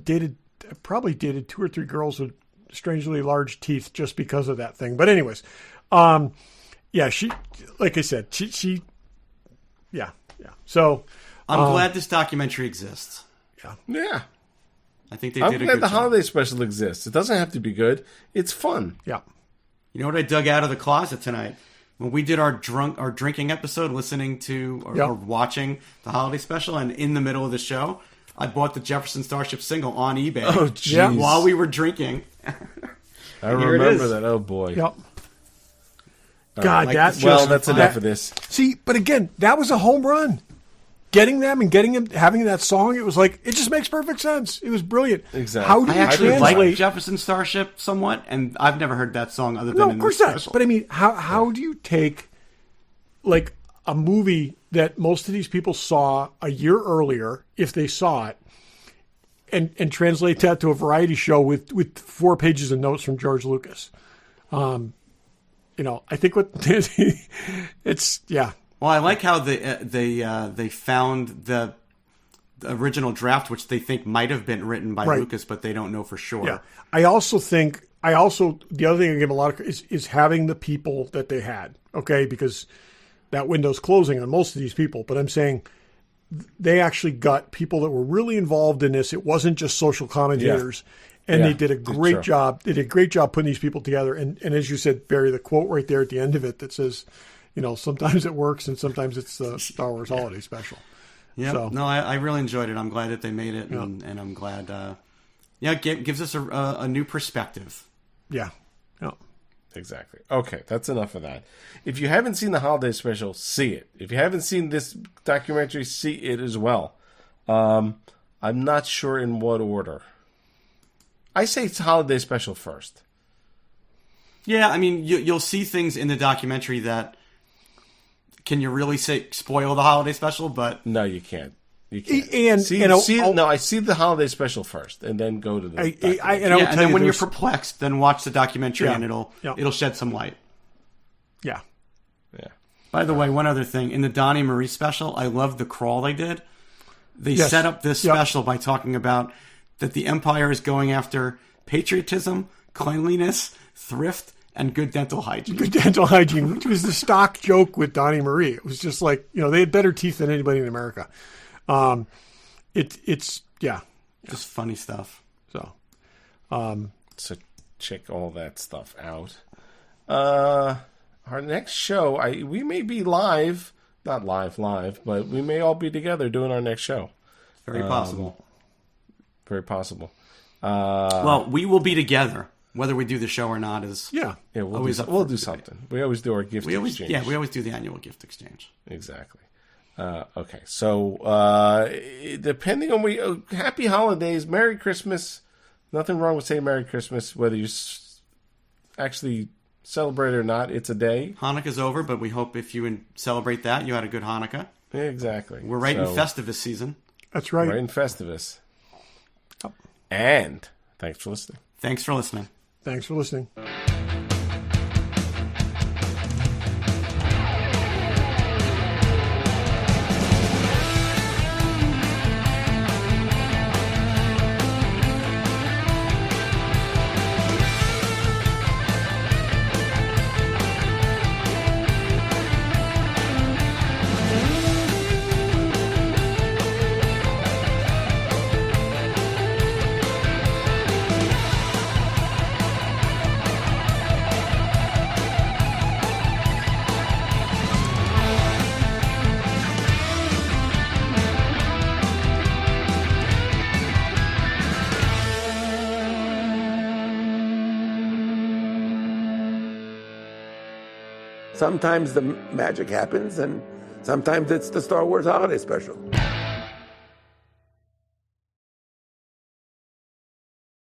probably dated 2 or 3 girls with strangely large teeth just because of that thing. But anyways, yeah, she, like I said, she yeah. So... I'm glad this documentary exists. Yeah. I think they I'm did a glad good the job. holiday special exists. It doesn't have to be good. It's fun. Yeah. You know what I dug out of the closet tonight? When we did our drinking episode, listening to or watching the holiday special, and in the middle of the show, I bought the Jefferson Starship single on eBay. Oh, jeez. While we were drinking. I Here it remember is. that. Oh, boy. Yep. God, like that's this- Well, just... that's enough of this. See, but again, that was a home run. Getting them and having that song, it was like, it just makes perfect sense. It was brilliant. Exactly. How do I you actually translate... like Jefferson Starship somewhat, and I've never heard that song other than No, in of course the not. special. But I mean, how do you take like a movie that most of these people saw a year earlier, if they saw it, and translate that to a variety show with 4 pages of notes from George Lucas? You know, I think what it's Well, I like how they found the original draft, which they think might have been written by Right. Lucas, but they don't know for sure. Yeah. I also think the other thing I give a lot of is having the people that they had. Okay, because that window's closing on most of these people. But I'm saying they actually got people that were really involved in this. It wasn't just social commentators. And they did a great job. They did a great job putting these people together. And as you said, Barry, the quote right there at the end of it that says, you know, sometimes it works and sometimes it's the Star Wars Holiday Special. Yeah. So- No, I really enjoyed it. I'm glad that they made it, and I'm glad. It gives us a new perspective. Yeah. Exactly. Okay, that's enough of that. If you haven't seen the holiday special, see it. If you haven't seen this documentary, see it as well. I'm not sure in what order. I say it's holiday special first. Yeah, I mean, you'll see things in the documentary that can you really spoil the holiday special? But No, you can't. You can't. I see the holiday special first, and then go to the. documentary. and then when you're perplexed, then watch the documentary, and it'll shed some light. Yeah. By the way, one other thing in the Donnie and Marie special, I love the crawl they did. They set up this special by talking about that the Empire is going after patriotism, cleanliness, thrift, and good dental hygiene. Good dental hygiene, which was the stock joke with Donnie and Marie. It was just like, you know, they had better teeth than anybody in America. It's just funny stuff. So, So check all that stuff out. Our next show, we may be live, not live, but we may all be together doing our next show. Very possible. Very possible. Well, we will be together. Whether we do the show or not is we'll do something. We always do our gift exchange. Yeah, we always do the annual gift exchange. Exactly. Okay, so depending on happy holidays, Merry Christmas. Nothing wrong with saying Merry Christmas, whether you actually celebrate it or not. It's a day. Hanukkah's over, but we hope if you celebrate that, you had a good Hanukkah. Exactly. We're right in Festivus season. That's right. Right in Festivus. And thanks for listening. Thanks for listening. Thanks for listening. sometimes the magic happens, and sometimes it's the Star Wars Holiday Special.